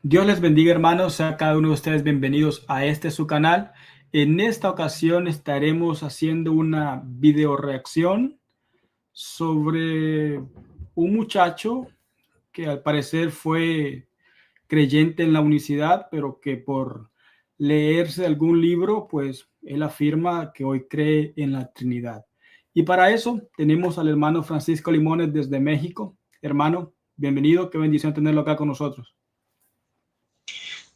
Dios les bendiga, hermanos, a cada uno de ustedes bienvenidos a este su canal. En esta ocasión estaremos haciendo una video reacción sobre un muchacho que al parecer fue creyente en la unicidad, pero que por leerse algún libro, pues él afirma que hoy cree en la Trinidad. Y para eso tenemos al hermano Francisco Limones desde México. Hermano, bienvenido, qué bendición tenerlo acá con nosotros.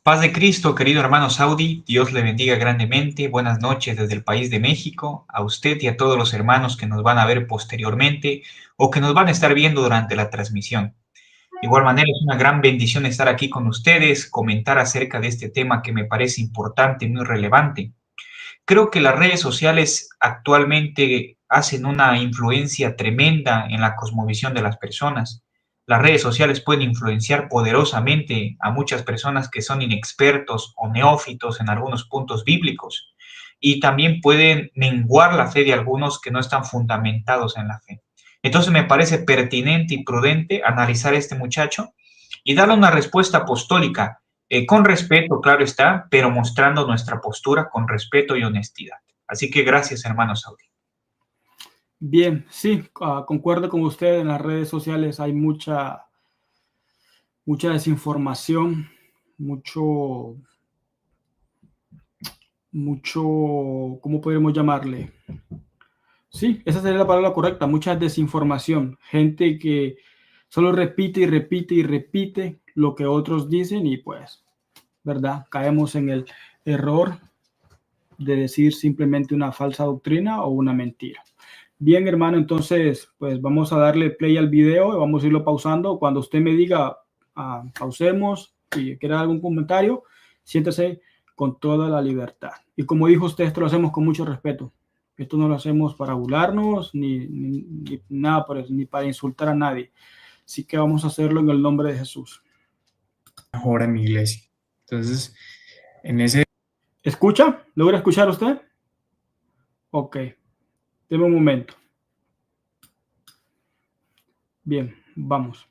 Paz de Cristo, querido hermano Saudi, Dios le bendiga grandemente. Buenas noches desde el país de México, a usted y a todos los hermanos que nos van a ver posteriormente o que nos van a estar viendo durante la transmisión. De igual manera, es una gran bendición estar aquí con ustedes, comentar acerca de este tema que me parece importante y muy relevante. Creo que las redes sociales actualmente hacen una influencia tremenda en la cosmovisión de las personas. Las redes sociales pueden influenciar poderosamente a muchas personas que son inexpertos o neófitos en algunos puntos bíblicos y también pueden menguar la fe de algunos que no están fundamentados en la fe. Entonces me parece pertinente y prudente analizar a este muchacho y darle una respuesta apostólica con respeto, claro está, pero mostrando nuestra postura con respeto y honestidad. Así que gracias, hermano Saudi. Bien, sí, concuerdo con usted. En las redes sociales hay mucha desinformación, ¿cómo podemos llamarle? Sí, esa sería la palabra correcta, mucha desinformación. Gente que solo repite y repite y repite lo que otros dicen y pues, ¿verdad? Caemos en el error de decir simplemente una falsa doctrina o una mentira. Bien, hermano, entonces, pues vamos a darle play al video y vamos a irlo pausando. Cuando usted me diga, pausemos y quiera algún comentario, siéntese con toda la libertad. Y como dijo usted, esto lo hacemos con mucho respeto. Esto no lo hacemos para burlarnos ni nada por eso, ni para insultar a nadie. Así que vamos a hacerlo en el nombre de Jesús. Ahora en mi iglesia. Entonces, en ese... ¿Escucha? ¿Logra escuchar usted? Ok. Deme un momento. Bien, vamos.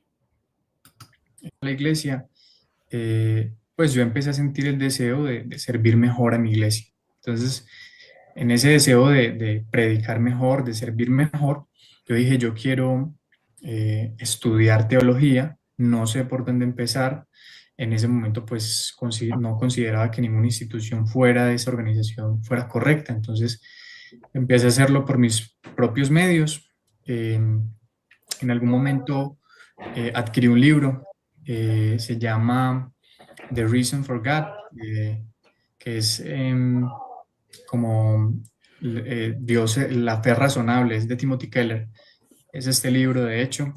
La iglesia, pues yo empecé a sentir el deseo de servir mejor a mi iglesia. Entonces, en ese deseo de predicar mejor, de servir mejor, yo dije, yo quiero estudiar teología, no sé por dónde empezar. En ese momento, pues no consideraba que ninguna institución fuera de esa organización fuera correcta. Entonces, empecé a hacerlo por mis propios medios. En algún momento adquirí un libro, se llama The Reason for God, que es como Dios, la fe razonable, es de Timothy Keller. Es este libro, de hecho.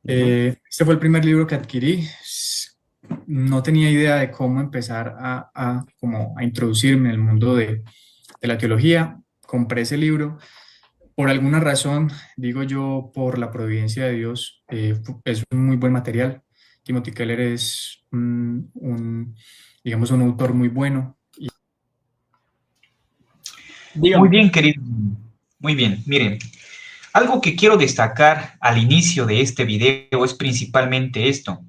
Este fue el primer libro que adquirí. No tenía idea de cómo empezar a introducirme en el mundo de la teología. Compré ese libro. Por alguna razón, digo yo, por la providencia de Dios, es un muy buen material. Timothy Keller es digamos, un autor muy bueno. Muy bien, querido. Muy bien, miren. Algo que quiero destacar al inicio de este video es principalmente esto.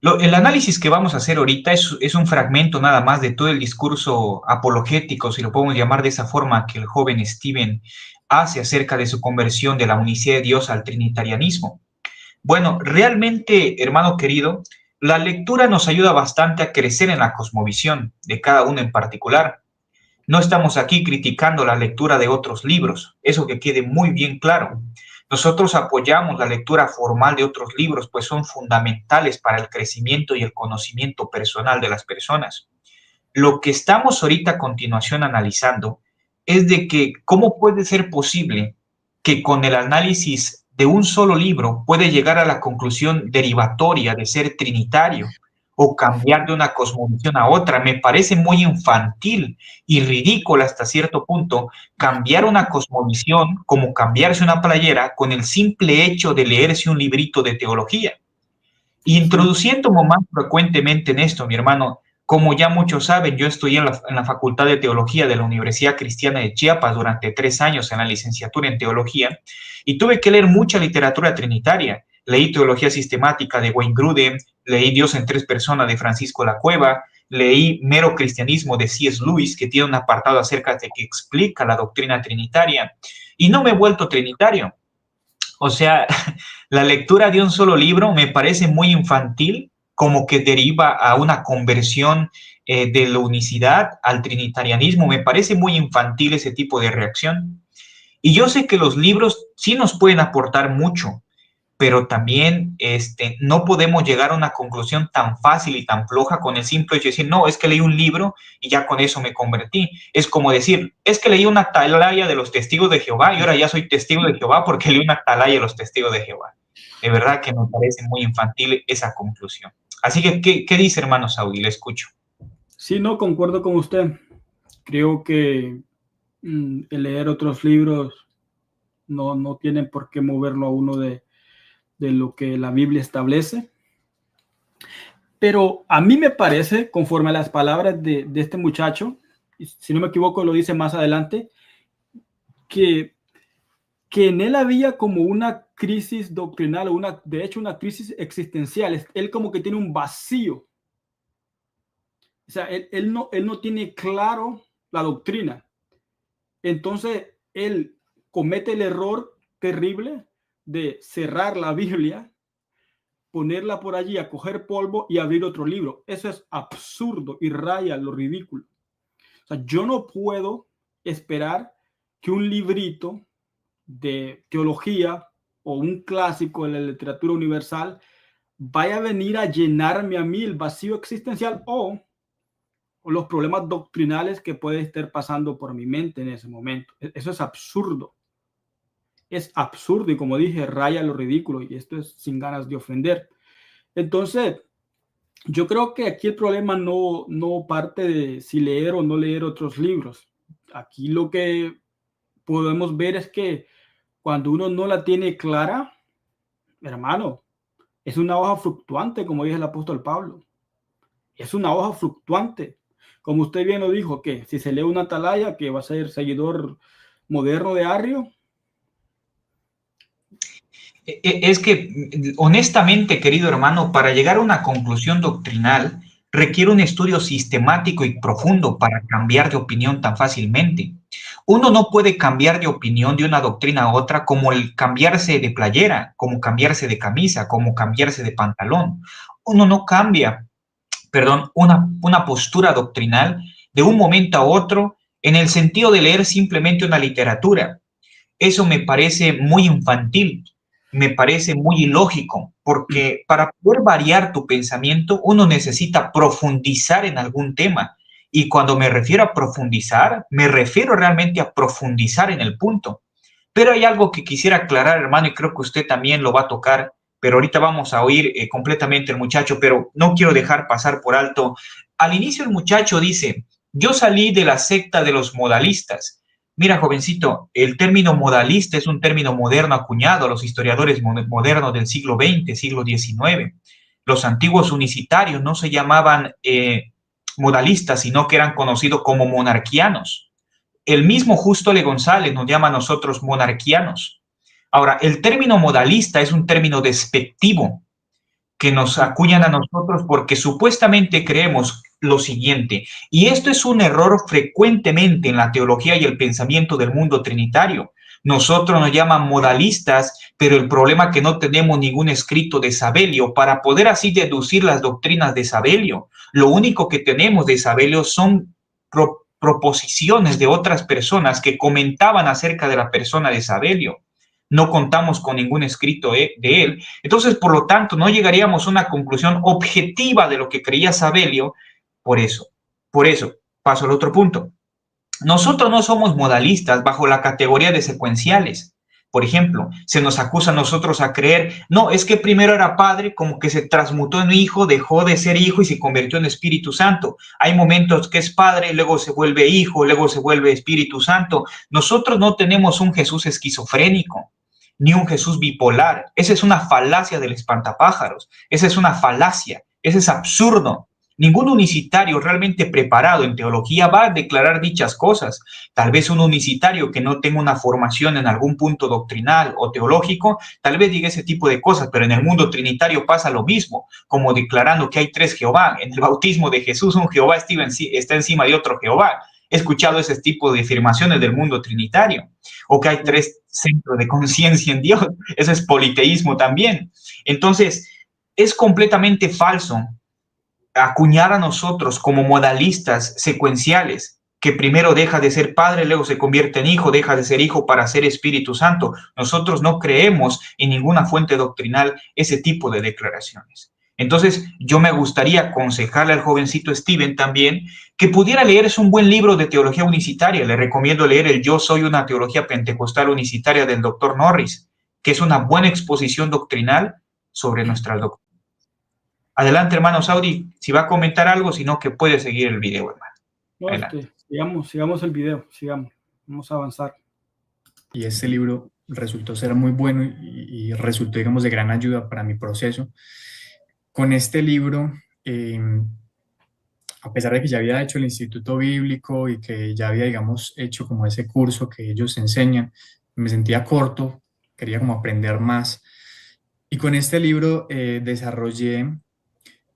El análisis que vamos a hacer ahorita es un fragmento nada más de todo el discurso apologético, si lo podemos llamar de esa forma, que el joven Stephen hace acerca de su conversión de la unicidad de Dios al trinitarianismo. Bueno, realmente, hermano querido, la lectura nos ayuda bastante a crecer en la cosmovisión de cada uno en particular. No estamos aquí criticando la lectura de otros libros, eso que quede muy bien claro. Nosotros apoyamos la lectura formal de otros libros, pues son fundamentales para el crecimiento y el conocimiento personal de las personas. Lo que estamos ahorita a continuación analizando es de que cómo puede ser posible que con el análisis de un solo libro puede llegar a la conclusión derivatoria de ser trinitario o cambiar de una cosmovisión a otra. Me parece muy infantil y ridículo hasta cierto punto cambiar una cosmovisión como cambiarse una playera con el simple hecho de leerse un librito de teología. Introduciéndome más frecuentemente en esto, mi hermano, como ya muchos saben, yo estudié en la Facultad de Teología de la Universidad Cristiana de Chiapas durante 3 años en la licenciatura en Teología y tuve que leer mucha literatura trinitaria. leí Teología Sistemática de Wayne Grudem, leí Dios en tres personas de Francisco La Cueva, leí Mero Cristianismo de C.S. Lewis, que tiene un apartado acerca de que explica la doctrina trinitaria, y no me he vuelto trinitario. O sea, la lectura de un solo libro me parece muy infantil, como que deriva a una conversión de la unicidad al trinitarianismo. Me parece muy infantil ese tipo de reacción. Y yo sé que los libros sí nos pueden aportar mucho, pero también no podemos llegar a una conclusión tan fácil y tan floja con el simple hecho de decir, no, es que leí un libro y ya con eso me convertí. Es como decir, es que leí una atalaya de los testigos de Jehová y ahora ya soy testigo de Jehová porque leí una atalaya de los testigos de Jehová. De verdad que me parece muy infantil esa conclusión. Así que, ¿qué dice, hermano Saúl? Le escucho. Sí, no, concuerdo con usted. Creo que el leer otros libros no tienen por qué moverlo a uno de lo que la Biblia establece. Pero a mí me parece, conforme a las palabras de este muchacho, si no me equivoco lo dice más adelante, que en él había como una crisis doctrinal, de hecho una crisis existencial. Él como que tiene un vacío. O sea, él no tiene claro la doctrina. Entonces, él comete el error terrible de cerrar la Biblia, ponerla por allí a coger polvo y abrir otro libro. Eso es absurdo y raya lo ridículo. O sea, yo no puedo esperar que un librito de teología o un clásico de la literatura universal vaya a venir a llenarme a mí el vacío existencial o los problemas doctrinales que puede estar pasando por mi mente en ese momento. Eso es absurdo. Es absurdo y, como dije, raya lo ridículo, y esto es sin ganas de ofender. Entonces, yo creo que aquí el problema no parte de si leer o no leer otros libros. Aquí lo que podemos ver es que cuando uno no la tiene clara, hermano, es una hoja fluctuante, como dice el apóstol Pablo. Es una hoja fluctuante. Como usted bien lo dijo, que si se lee una atalaya, que va a ser seguidor moderno de Arrio. Es que, honestamente, querido hermano, para llegar a una conclusión doctrinal requiere un estudio sistemático y profundo para cambiar de opinión tan fácilmente. Uno no puede cambiar de opinión de una doctrina a otra como el cambiarse de playera, como cambiarse de camisa, como cambiarse de pantalón. Uno no cambia, una postura doctrinal de un momento a otro en el sentido de leer simplemente una literatura. Eso me parece muy infantil, me parece muy ilógico, porque para poder variar tu pensamiento uno necesita profundizar en algún tema. Y cuando me refiero a profundizar, me refiero realmente a profundizar en el punto. Pero hay algo que quisiera aclarar, hermano, y creo que usted también lo va a tocar, pero ahorita vamos a oír completamente el muchacho, pero no quiero dejar pasar por alto. Al inicio el muchacho dice, yo salí de la secta de los modalistas. Mira, jovencito, el término modalista es un término moderno acuñado a los historiadores modernos del siglo XX, siglo XIX. Los antiguos unicitarios no se llamaban modalistas, sino que eran conocidos como monarquianos. El mismo Justo L. González nos llama a nosotros monarquianos. Ahora, el término modalista es un término despectivo que nos acuñan a nosotros porque supuestamente creemos lo siguiente, y esto es un error frecuentemente en la teología y el pensamiento del mundo trinitario. Nosotros nos llaman modalistas, pero el problema es que no tenemos ningún escrito de Sabelio para poder así deducir las doctrinas de Sabelio. Lo único que tenemos de Sabelio son proposiciones de otras personas que comentaban acerca de la persona de Sabelio. No contamos con ningún escrito de él. Entonces, por lo tanto, no llegaríamos a una conclusión objetiva de lo que creía Sabelio. Por eso, paso al otro punto. Nosotros no somos modalistas bajo la categoría de secuenciales. Por ejemplo, se nos acusa a nosotros a creer, no, es que primero era padre, como que se transmutó en hijo, dejó de ser hijo y se convirtió en Espíritu Santo. Hay momentos que es padre, luego se vuelve hijo, luego se vuelve Espíritu Santo. Nosotros no tenemos un Jesús esquizofrénico, ni un Jesús bipolar. Esa es una falacia del espantapájaros. Esa es una falacia. Ese es absurdo. Ningún unicitario realmente preparado en teología va a declarar dichas cosas. Tal vez un unicitario que no tenga una formación en algún punto doctrinal o teológico, tal vez diga ese tipo de cosas, pero en el mundo trinitario pasa lo mismo, como declarando que hay tres Jehová. En el bautismo de Jesús, un Jehová está encima de otro Jehová. He escuchado ese tipo de afirmaciones del mundo trinitario, o que hay tres centros de conciencia en Dios. Eso es politeísmo también. Entonces, es completamente falso acuñar a nosotros como modalistas secuenciales, que primero deja de ser padre, luego se convierte en hijo, deja de ser hijo para ser Espíritu Santo. Nosotros no creemos en ninguna fuente doctrinal ese tipo de declaraciones. Entonces, yo me gustaría aconsejarle al jovencito Steven también que pudiera leerse un buen libro de teología unicitaria. Le recomiendo leer el Yo soy una teología pentecostal unicitaria del Dr. Norris, que es una buena exposición doctrinal sobre nuestra doctrina. Adelante, hermano Saudi, si va a comentar algo, sino que puede seguir el video, hermano. No, sigamos el video, vamos a avanzar. Y este libro resultó ser muy bueno y resultó, digamos, de gran ayuda para mi proceso. Con este libro, a pesar de que ya había hecho el Instituto Bíblico y que ya había, digamos, hecho como ese curso que ellos enseñan, me sentía corto, quería como aprender más. Y con este libro desarrollé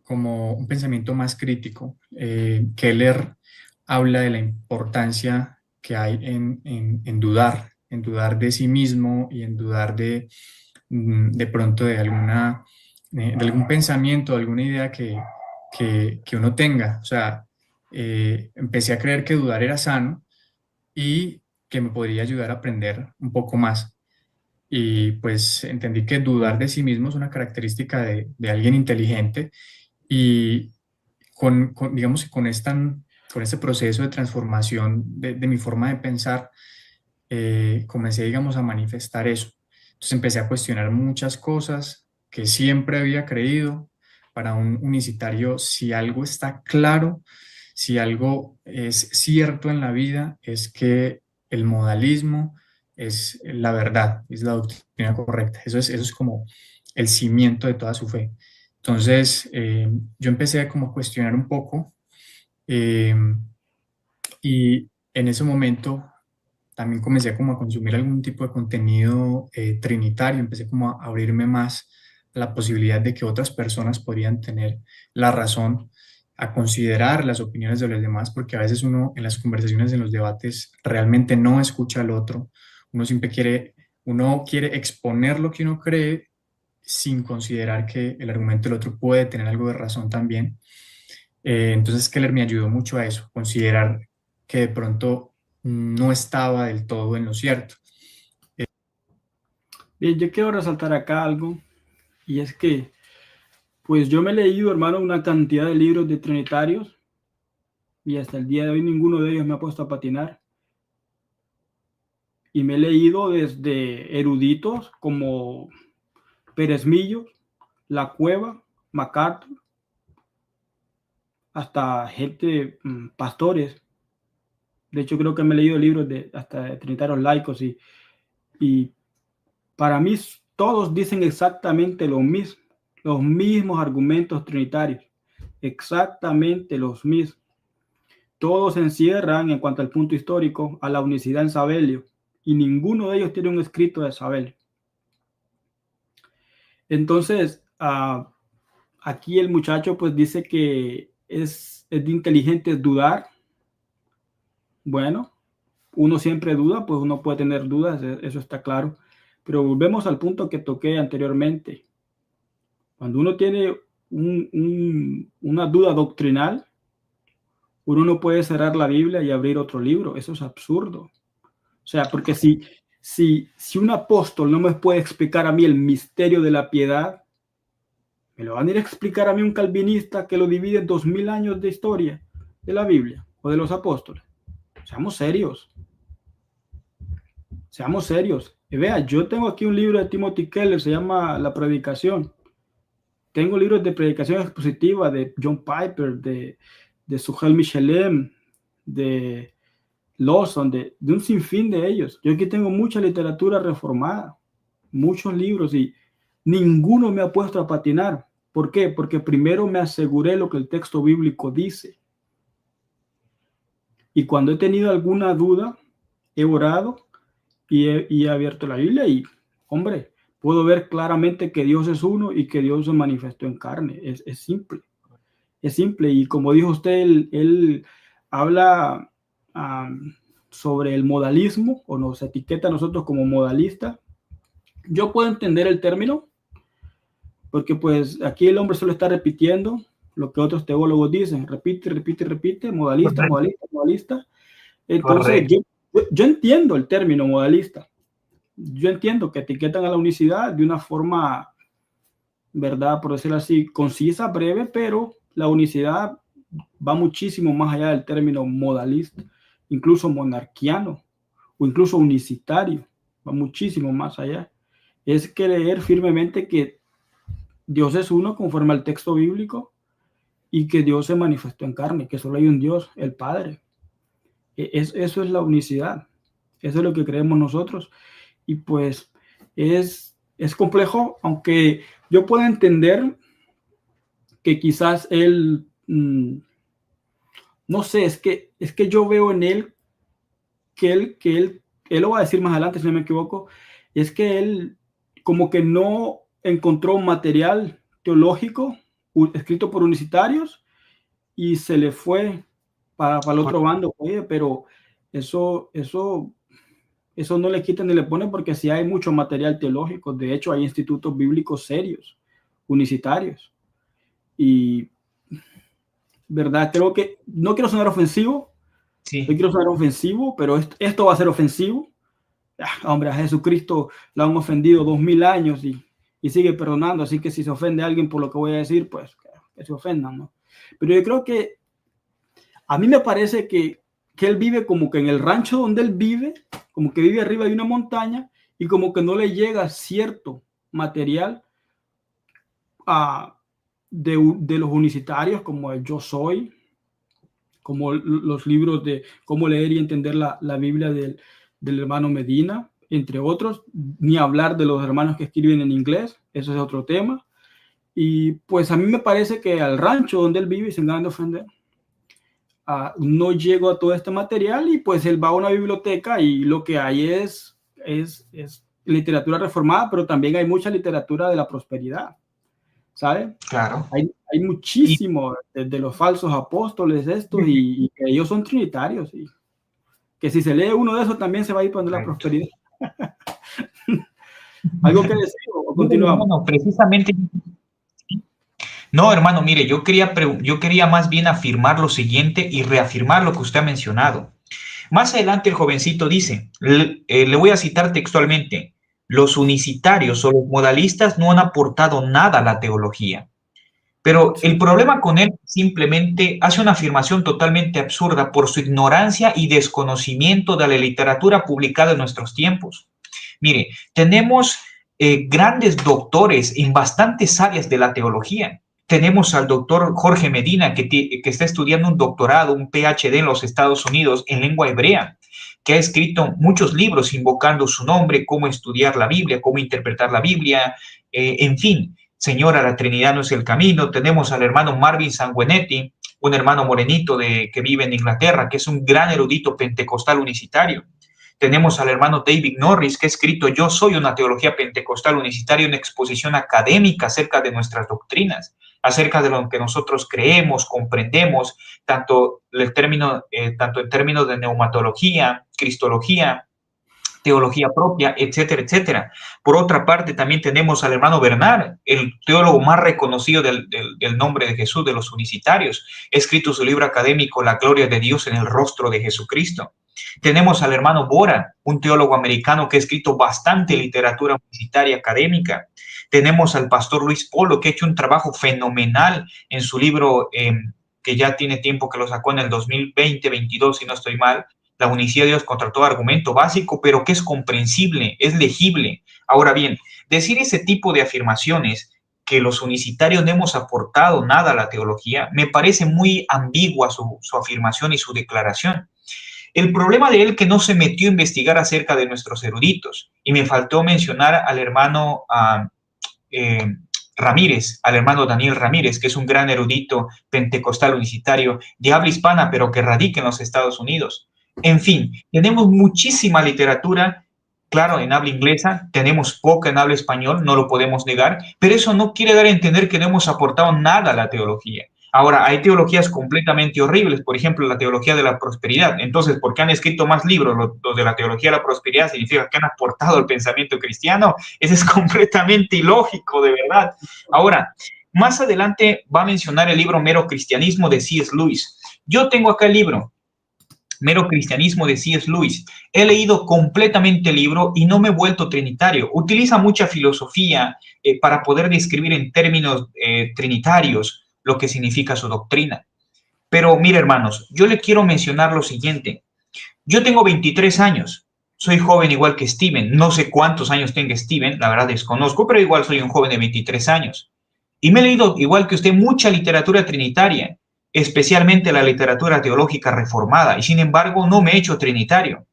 como un pensamiento más crítico. Keller habla de la importancia que hay en dudar de sí mismo y en dudar de pronto de algún pensamiento, alguna idea que uno tenga. O sea, empecé a creer que dudar era sano y que me podría ayudar a aprender un poco más. Y pues entendí que dudar de sí mismo es una característica de alguien inteligente, y digamos que con este proceso de transformación de mi forma de pensar, comencé, digamos, a manifestar eso. Entonces empecé a cuestionar muchas cosas que siempre había creído. Para un unicitario, si algo está claro, si algo es cierto en la vida, es que el modalismo es la verdad, es la doctrina correcta. Eso es como el cimiento de toda su fe. Entonces, yo empecé como a cuestionar un poco, eh, y en ese momento también comencé como a consumir algún tipo de contenido trinitario, empecé como a abrirme más a la posibilidad de que otras personas podrían tener la razón, a considerar las opiniones de los demás, porque a veces uno en las conversaciones, en los debates, realmente no escucha al otro, uno quiere exponer lo que uno cree sin considerar que el argumento del otro puede tener algo de razón también. Entonces Keller me ayudó mucho a eso, considerar que de pronto no estaba del todo en lo cierto. Bien, yo quiero resaltar acá algo, y es que pues yo me he leído, hermano, una cantidad de libros de trinitarios, y hasta el día de hoy ninguno de ellos me ha puesto a patinar. Y me he leído desde eruditos como Pérez Millo, La Cueva, MacArthur, hasta gente, pastores. De hecho, creo que me he leído libros hasta de trinitarios laicos, y para mí todos dicen exactamente lo mismo, los mismos argumentos trinitarios, exactamente los mismos. Todos se encierran, en cuanto al punto histórico, a la unicidad en Sabelio, y ninguno de ellos tiene un escrito de Sabelio. Entonces, aquí el muchacho pues dice que es de inteligentes dudar. Bueno, uno siempre duda, pues uno puede tener dudas, eso está claro. Pero volvemos al punto que toqué anteriormente. Cuando uno tiene una duda doctrinal, uno no puede cerrar la Biblia y abrir otro libro. Eso es absurdo. O sea, porque si un apóstol no me puede explicar a mí el misterio de la piedad, ¿me lo van a ir a explicar a mí un calvinista que lo divide en 2000 años de historia de la Biblia o de los apóstoles? Seamos serios. Seamos serios. Y vea, yo tengo aquí un libro de Timothy Keller, se llama La Predicación. Tengo libros de predicación expositiva de John Piper, de Suhel Michelem, de Lawson, de un sinfín de ellos. Yo aquí tengo mucha literatura reformada, muchos libros, y ninguno me ha puesto a patinar. ¿Por qué? Porque primero me aseguré lo que el texto bíblico dice. Y cuando he tenido alguna duda, he orado y he abierto la Biblia y, hombre, puedo ver claramente que Dios es uno y que Dios se manifestó en carne. Es simple. Es simple. Y como dijo usted, él habla sobre el modalismo, o nos etiqueta a nosotros como modalistas. Yo puedo entender el término, porque pues aquí el hombre solo está repitiendo lo que otros teólogos dicen. Repite, repite, repite, modalista, Correcto. modalista, modalista. Entonces, yo entiendo el término modalista. Yo entiendo que etiquetan a la unicidad de una forma, ¿verdad? Por decirlo así, concisa, breve, pero la unicidad va muchísimo más allá del término modalista, incluso monarquiano o incluso unicitario, va muchísimo más allá. Es creer firmemente que Dios es uno conforme al texto bíblico y que Dios se manifestó en carne, que solo hay un Dios, el Padre. Eso es la unicidad, eso es lo que creemos nosotros. Y pues es complejo, aunque yo puedo entender que quizás él, no sé, es que yo veo en él que él lo va a decir más adelante si no me equivoco, es que él como que no encontró material teológico escrito por unicitarios y se le fue para el otro bando. Oye, pero eso no le quita ni le pone, porque sí hay mucho material teológico. De hecho, hay institutos bíblicos serios, unicitarios. Y, ¿verdad? Creo que no quiero sonar ofensivo, Sí. no quiero sonar ofensivo, pero esto va a ser ofensivo. Hombre, a Jesucristo lo han ofendido 2000 años y sigue perdonando, así que si se ofende a alguien por lo que voy a decir, pues que se ofendan, ¿no? Pero yo creo que a mí me parece que él vive como que en el rancho donde él vive, como que vive arriba de una montaña y como que no le llega cierto material de los unicitarios, como el Yo Soy, como los libros de cómo leer y entender la Biblia del hermano Medina, entre otros, ni hablar de los hermanos que escriben en inglés, eso es otro tema. Y pues a mí me parece que al rancho donde él vive, y sin ganas de ofender, no llego a todo este material, y pues él va a una biblioteca y lo que hay es literatura reformada, pero también hay mucha literatura de la prosperidad, ¿sabe? Claro. Hay muchísimo de los falsos apóstoles estos y que ellos son trinitarios, y que si se lee uno de esos también se va a ir para la prosperidad. ¿Algo que decir o continuamos? No, precisamente. No, hermano, mire, yo quería más bien afirmar lo siguiente y reafirmar lo que usted ha mencionado. Más adelante el jovencito dice, le voy a citar textualmente, los unicitarios o los modalistas no han aportado nada a la teología. Pero el problema con él simplemente hace una afirmación totalmente absurda por su ignorancia y desconocimiento de la literatura publicada en nuestros tiempos. Mire, tenemos grandes doctores en bastantes áreas de la teología. Tenemos al doctor Jorge Medina, que está estudiando un doctorado, un PhD en los Estados Unidos en lengua hebrea, que ha escrito muchos libros invocando su nombre, cómo estudiar la Biblia, cómo interpretar la Biblia, en fin. Señora, la Trinidad no es el camino. Tenemos al hermano Marvin Sanguinetti, un hermano morenito que vive en Inglaterra, que es un gran erudito pentecostal unicitario. Tenemos al hermano David Norris, que ha escrito Yo soy una teología pentecostal unicitaria, una exposición académica acerca de nuestras doctrinas, acerca de lo que nosotros creemos, comprendemos, tanto en términos de neumatología, cristología, teología propia, etcétera, etcétera. Por otra parte, también tenemos al hermano Bernard, el teólogo más reconocido del nombre de Jesús, de los unicitarios. Ha escrito su libro académico La gloria de Dios en el rostro de Jesucristo. Tenemos al hermano Bora, un teólogo americano que ha escrito bastante literatura unicitaria académica. Tenemos al pastor Luis Polo, que ha hecho un trabajo fenomenal en su libro, que ya tiene tiempo que lo sacó en el 2020-22, si no estoy mal, La unicidad de Dios contra todo argumento básico, pero que es comprensible, es legible. Ahora bien, decir ese tipo de afirmaciones, que los unicitarios no hemos aportado nada a la teología, me parece muy ambigua su afirmación y su declaración. El problema de él es que no se metió a investigar acerca de nuestros eruditos, y me faltó mencionar al hermano Ramírez, al hermano Daniel Ramírez, que es un gran erudito pentecostal unicitario de habla hispana, pero que radica en los Estados Unidos. En fin, tenemos muchísima literatura, claro, en habla inglesa, tenemos poca en habla español, no lo podemos negar, pero eso no quiere dar a entender que no hemos aportado nada a la teología. Ahora, hay teologías completamente horribles, por ejemplo, la teología de la prosperidad. Entonces, ¿porque han escrito más libros los de la teología de la prosperidad? ¿Significa que han aportado al pensamiento cristiano? Eso es completamente ilógico, de verdad. Ahora, más adelante va a mencionar el libro Mero Cristianismo de C.S. Lewis. Yo tengo acá el libro, Mero Cristianismo de C.S. Lewis. He leído completamente el libro y no me he vuelto trinitario. Utiliza mucha filosofía para poder describir en términos trinitarios lo que significa su doctrina. Pero mire, hermanos, yo le quiero mencionar lo siguiente. Yo tengo 23 años, soy joven igual que Steven, no sé cuántos años tenga Steven, la verdad desconozco, pero igual soy un joven de 23 años. Y me he leído, igual que usted, mucha literatura trinitaria, especialmente la literatura teológica reformada, y sin embargo no me he hecho trinitario.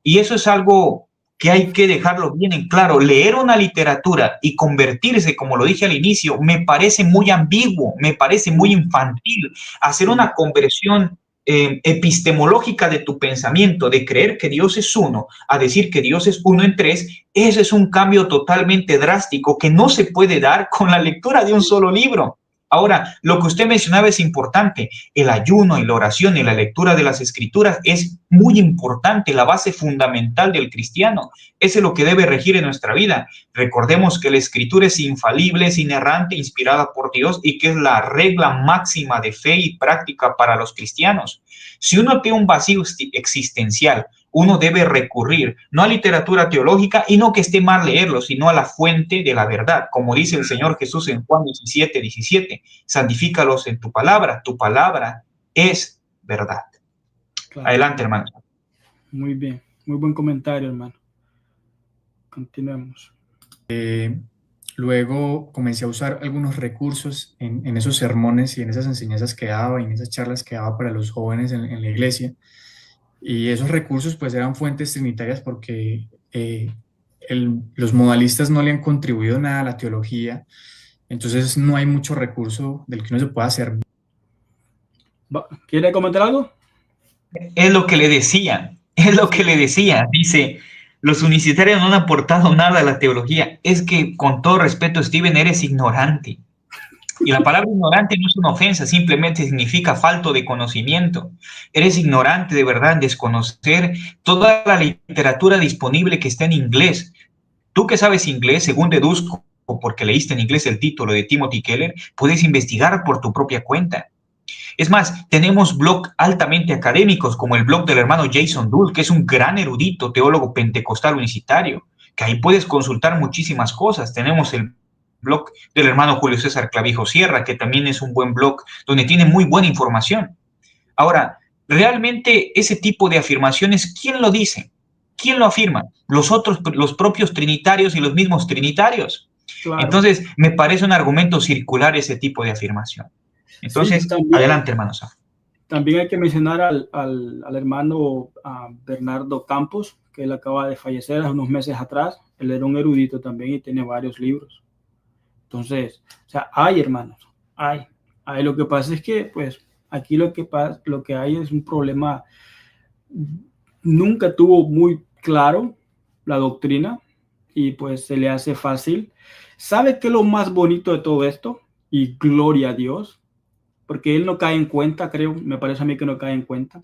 Y eso es algo que hay que dejarlo bien en claro. Leer una literatura y convertirse, como lo dije al inicio, me parece muy ambiguo, me parece muy infantil. Hacer una conversión epistemológica de tu pensamiento, de creer que Dios es uno, a decir que Dios es uno en tres, ese es un cambio totalmente drástico que no se puede dar con la lectura de un solo libro. Ahora, lo que usted mencionaba es importante. El ayuno y la oración y la lectura de las escrituras es muy importante, la base fundamental del cristiano. Eso es lo que debe regir en nuestra vida. Recordemos que la escritura es infalible, es inerrante, inspirada por Dios y que es la regla máxima de fe y práctica para los cristianos. Si uno tiene un vacío existencial, uno debe recurrir no a literatura teológica y no que esté mal leerlo, sino a la fuente de la verdad. Como dice el Señor Jesús en Juan 17:17, santifícalos en tu palabra es verdad. Claro. Adelante, hermano. Muy bien, muy buen comentario, hermano. Continuemos. Luego comencé a usar algunos recursos en esos sermones y en esas enseñanzas que daba y en esas charlas que daba para los jóvenes en la iglesia. Y esos recursos pues eran fuentes trinitarias porque los modalistas no le han contribuido nada a la teología, entonces no hay mucho recurso del que uno se pueda servir. ¿Quiere comentar algo? Es lo que le decía, dice, los unicitarios no han aportado nada a la teología. Es que, con todo respeto, Steven, eres ignorante. Y la palabra ignorante no es una ofensa, simplemente significa falto de conocimiento. Eres ignorante de verdad en desconocer toda la literatura disponible que está en inglés. Tú que sabes inglés, según deduzco, o porque leíste en inglés el título de Timothy Keller, puedes investigar por tu propia cuenta. Es más, tenemos blogs altamente académicos, como el blog del hermano Jason Dull, que es un gran erudito, teólogo pentecostal unicitario, que ahí puedes consultar muchísimas cosas. Tenemos el blog del hermano Julio César Clavijo Sierra, que también es un buen blog donde tiene muy buena información. Ahora, realmente ese tipo de afirmaciones, ¿quién lo dice? ¿Quién lo afirma? Los propios trinitarios y los mismos trinitarios. Claro. Entonces, me parece un argumento circular ese tipo de afirmación. Entonces, sí, también, adelante, hermano Saf. También hay que mencionar al hermano Bernardo Campos, que él acaba de fallecer hace unos meses atrás. Él era un erudito también y tiene varios libros. Entonces, o sea, hay hermanos, hay. Lo que pasa es que, pues, aquí lo que hay es un problema. Nunca tuvo muy claro la doctrina y pues se le hace fácil. ¿Sabe qué es lo más bonito de todo esto? Y gloria a Dios, porque él no cae en cuenta, creo, me parece a mí que no cae en cuenta.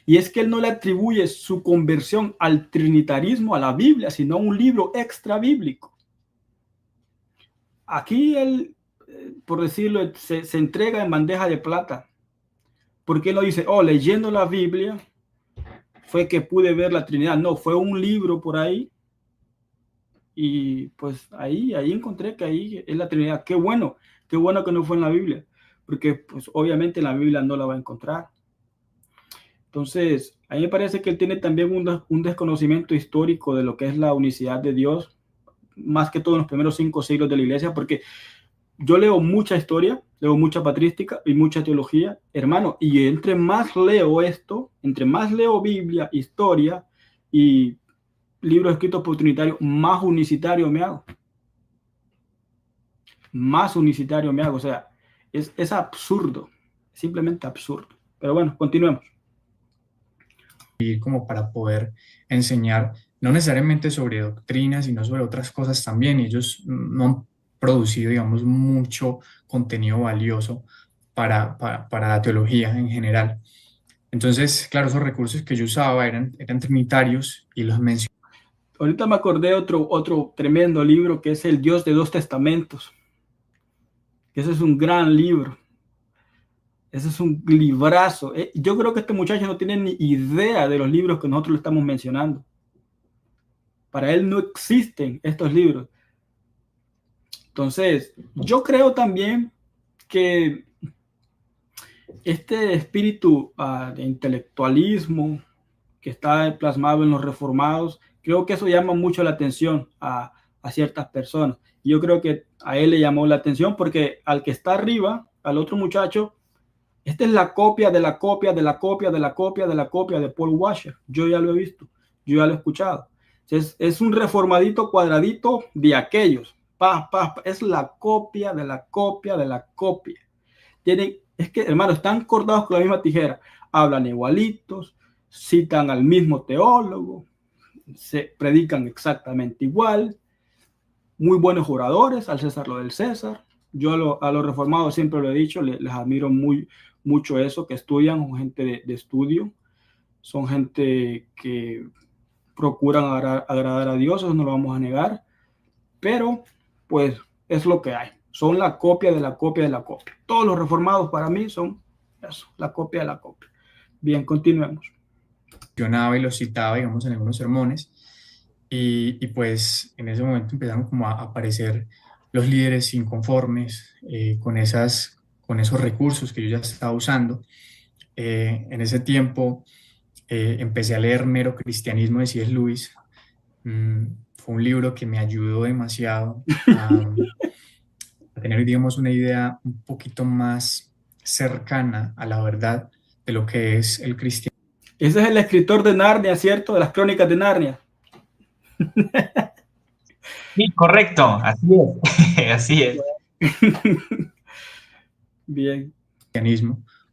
Y es que él no le atribuye su conversión al trinitarismo, a la Biblia, sino a un libro extra bíblico. Aquí él, por decirlo, se entrega en bandeja de plata. Porque él no dice, leyendo la Biblia fue que pude ver la Trinidad. No, fue un libro por ahí. Y pues ahí encontré que ahí es la Trinidad. Qué bueno que no fue en la Biblia. Porque pues obviamente en la Biblia no la va a encontrar. Entonces, a mí me parece que él tiene también un desconocimiento histórico de lo que es la unicidad de Dios, más que todo en los primeros 5 siglos de la iglesia, porque yo leo mucha historia, leo mucha patrística y mucha teología, hermano, y entre más leo esto, entre más leo Biblia, historia y libros escritos por trinitarios, más unicitario me hago. más unicitario me hago. O sea, es absurdo, simplemente absurdo. Pero bueno, continuemos. Como para poder enseñar, no necesariamente sobre doctrina, sino sobre otras cosas también. Y ellos no han producido, digamos, mucho contenido valioso para la teología en general. Entonces, claro, esos recursos que yo usaba eran trinitarios y los mencionaba. Ahorita me acordé de otro tremendo libro que es El Dios de dos Testamentos. Ese es un gran libro. Ese es un librazo. Yo creo que este muchacho no tiene ni idea de los libros que nosotros le estamos mencionando. Para él no existen estos libros. Entonces, yo creo también que este espíritu de intelectualismo que está plasmado en los reformados, creo que eso llama mucho la atención a ciertas personas. Y yo creo que a él le llamó la atención porque al que está arriba, al otro muchacho, esta es la copia de la copia de la copia de la copia de la copia de Paul Washer. Yo ya lo he visto, yo ya lo he escuchado. Es un reformadito cuadradito de aquellos. Es la copia de la copia de la copia. Es que, hermano, están cortados con la misma tijera. Hablan igualitos, citan al mismo teólogo, se predican exactamente igual. Muy buenos oradores, al César lo del César. Yo a los reformados siempre lo he dicho, les admiro mucho eso, que estudian, son gente de estudio, son gente que procuran agradar a Dios, eso no lo vamos a negar, pero pues es lo que hay, son la copia de la copia de la copia. Todos los reformados para mí son eso, la copia de la copia. Bien, continuemos. Y lo citaba, digamos, en algunos sermones, y pues en ese momento empezaron como a aparecer los líderes inconformes con esos recursos que yo ya estaba usando. En ese tiempo empecé a leer Mero Cristianismo de C.S. Lewis. Fue un libro que me ayudó demasiado a tener, digamos, una idea un poquito más cercana a la verdad de lo que es el cristianismo. Ese es el escritor de Narnia, ¿cierto? De las crónicas de Narnia. Sí, correcto, así es. Así es. Bien.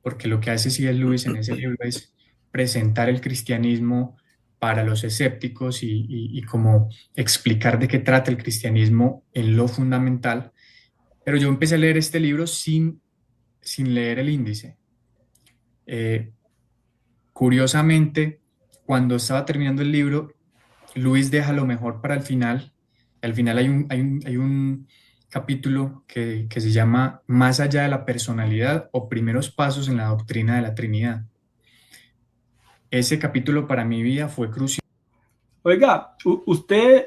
Porque lo que hace C.S. Lewis en ese libro es presentar el cristianismo para los escépticos y como explicar de qué trata el cristianismo en lo fundamental. Pero yo empecé a leer este libro sin leer el índice. Curiosamente, cuando estaba terminando el libro, Lewis deja lo mejor para el final. Al final hay un capítulo que se llama Más allá de la personalidad o primeros pasos en la doctrina de la Trinidad. Ese capítulo para mi vida fue crucial. Oiga, usted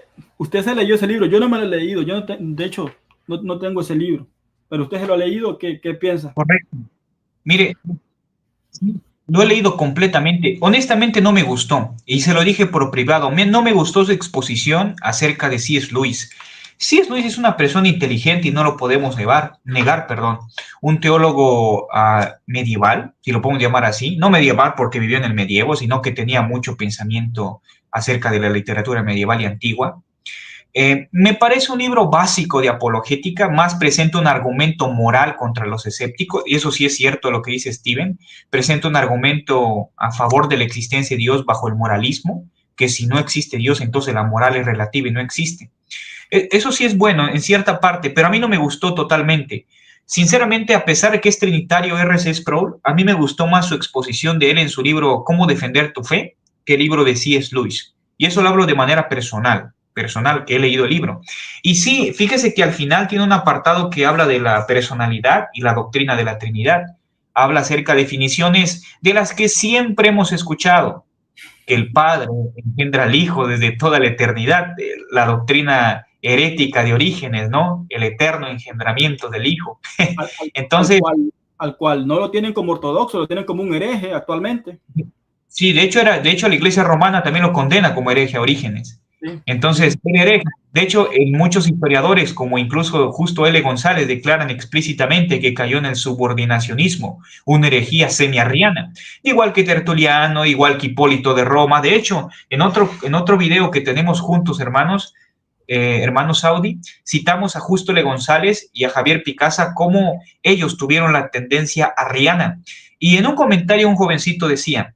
se leyó ese libro, yo no me lo he leído, de hecho no tengo ese libro, pero usted se lo ha leído, ¿qué piensa? Correcto. Mire, lo he leído completamente. Honestamente no me gustó, y se lo dije por privado, no me gustó su exposición acerca de C.S. Lewis. C.S. Lewis es una persona inteligente y no lo podemos negar, un teólogo medieval, si lo podemos llamar así, no medieval porque vivió en el medievo, sino que tenía mucho pensamiento acerca de la literatura medieval y antigua. Me parece un libro básico de apologética, más presenta un argumento moral contra los escépticos, y eso sí es cierto lo que dice Steven, presenta un argumento a favor de la existencia de Dios bajo el moralismo, que si no existe Dios, entonces la moral es relativa y no existe. Eso sí es bueno en cierta parte, pero a mí no me gustó totalmente. Sinceramente, a pesar de que es trinitario R.C. Sproul, a mí me gustó más su exposición de él en su libro Cómo defender tu fe, que el libro de C.S. Lewis. Y eso lo hablo de manera personal, que he leído el libro. Y sí, fíjese que al final tiene un apartado que habla de la personalidad y la doctrina de la Trinidad. Habla acerca de definiciones de las que siempre hemos escuchado, que el Padre engendra al Hijo desde toda la eternidad, la doctrina herética de Orígenes, ¿no? El eterno engendramiento del Hijo. Entonces, al cual no lo tienen como ortodoxo, lo tienen como un hereje actualmente. Sí, de hecho la Iglesia romana también lo condena como hereje a Orígenes. Sí. Entonces, el hereje, de hecho, muchos historiadores, como incluso Justo L. González, declaran explícitamente que cayó en el subordinacionismo, una herejía semiarriana, igual que Tertuliano, igual que Hipólito de Roma. De hecho, en otro video que tenemos juntos, hermanos, hermano Saudi, citamos a Justo L. González y a Javier Picasa cómo ellos tuvieron la tendencia arriana. Y en un comentario un jovencito decía,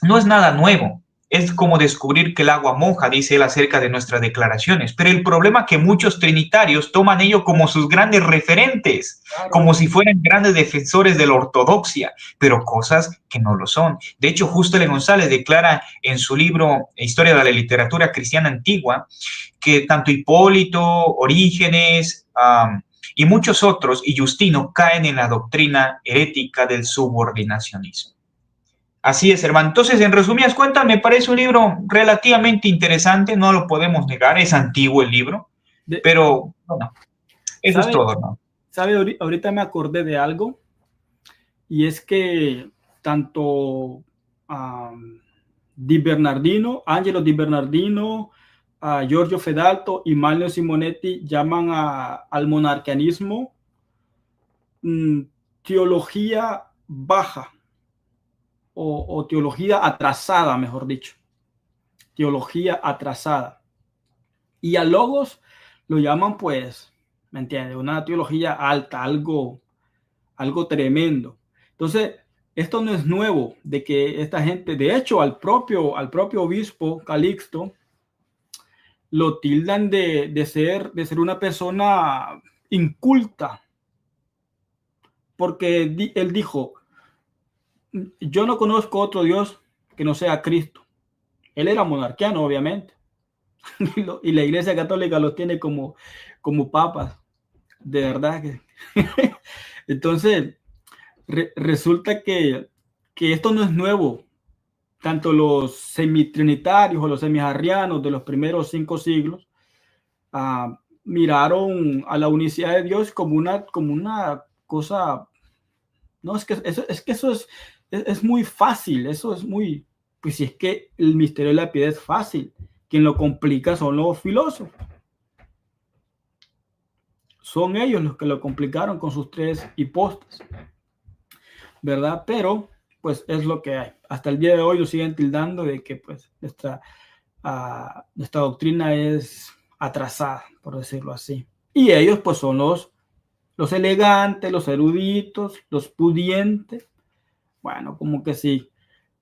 no es nada nuevo, es como descubrir que el agua moja, dice él acerca de nuestras declaraciones, pero el problema es que muchos trinitarios toman ello como sus grandes referentes, Claro. como si fueran grandes defensores de la ortodoxia, pero cosas que no lo son. De hecho, Justo L. González declara en su libro Historia de la Literatura Cristiana Antigua que tanto Hipólito, Orígenes, y muchos otros, y Justino, caen en la doctrina herética del subordinacionismo. Así es, hermano. Entonces, en resumidas cuentas, me parece un libro relativamente interesante, no lo podemos negar, es antiguo el libro, pero bueno, eso es todo, ¿no? ¿Sabe? Ahorita me acordé de algo, y es que tanto Di Bernardino, Angelo Di Bernardino, Giorgio Fedalto y Manlio Simonetti llaman al monarquianismo teología baja, o teología atrasada, mejor dicho. Teología atrasada. Y a Logos lo llaman, pues, ¿me entiendes? Una teología alta, algo tremendo. Entonces, esto no es nuevo, de que esta gente, de hecho, al propio obispo Calixto, lo tildan de ser una persona inculta, porque él dijo, yo no conozco otro Dios que no sea Cristo. Él era monarquiano, obviamente, y la Iglesia Católica los tiene como papas, de verdad que. Entonces, resulta que esto no es nuevo. Tanto los semitrinitarios o los semijarrianos de los primeros 5 siglos miraron a la unicidad de Dios como una cosa. No, es que eso es muy fácil, eso es muy, pues si es que el misterio de la piedad es fácil, quien lo complica son los filósofos. Son ellos los que lo complicaron con sus 3 hipóstasis, ¿verdad? Pero pues es lo que hay. Hasta el día de hoy lo siguen tildando de que pues nuestra doctrina es atrasada, por decirlo así. Y ellos pues son los elegantes, los eruditos, los pudientes. Bueno, como que sí,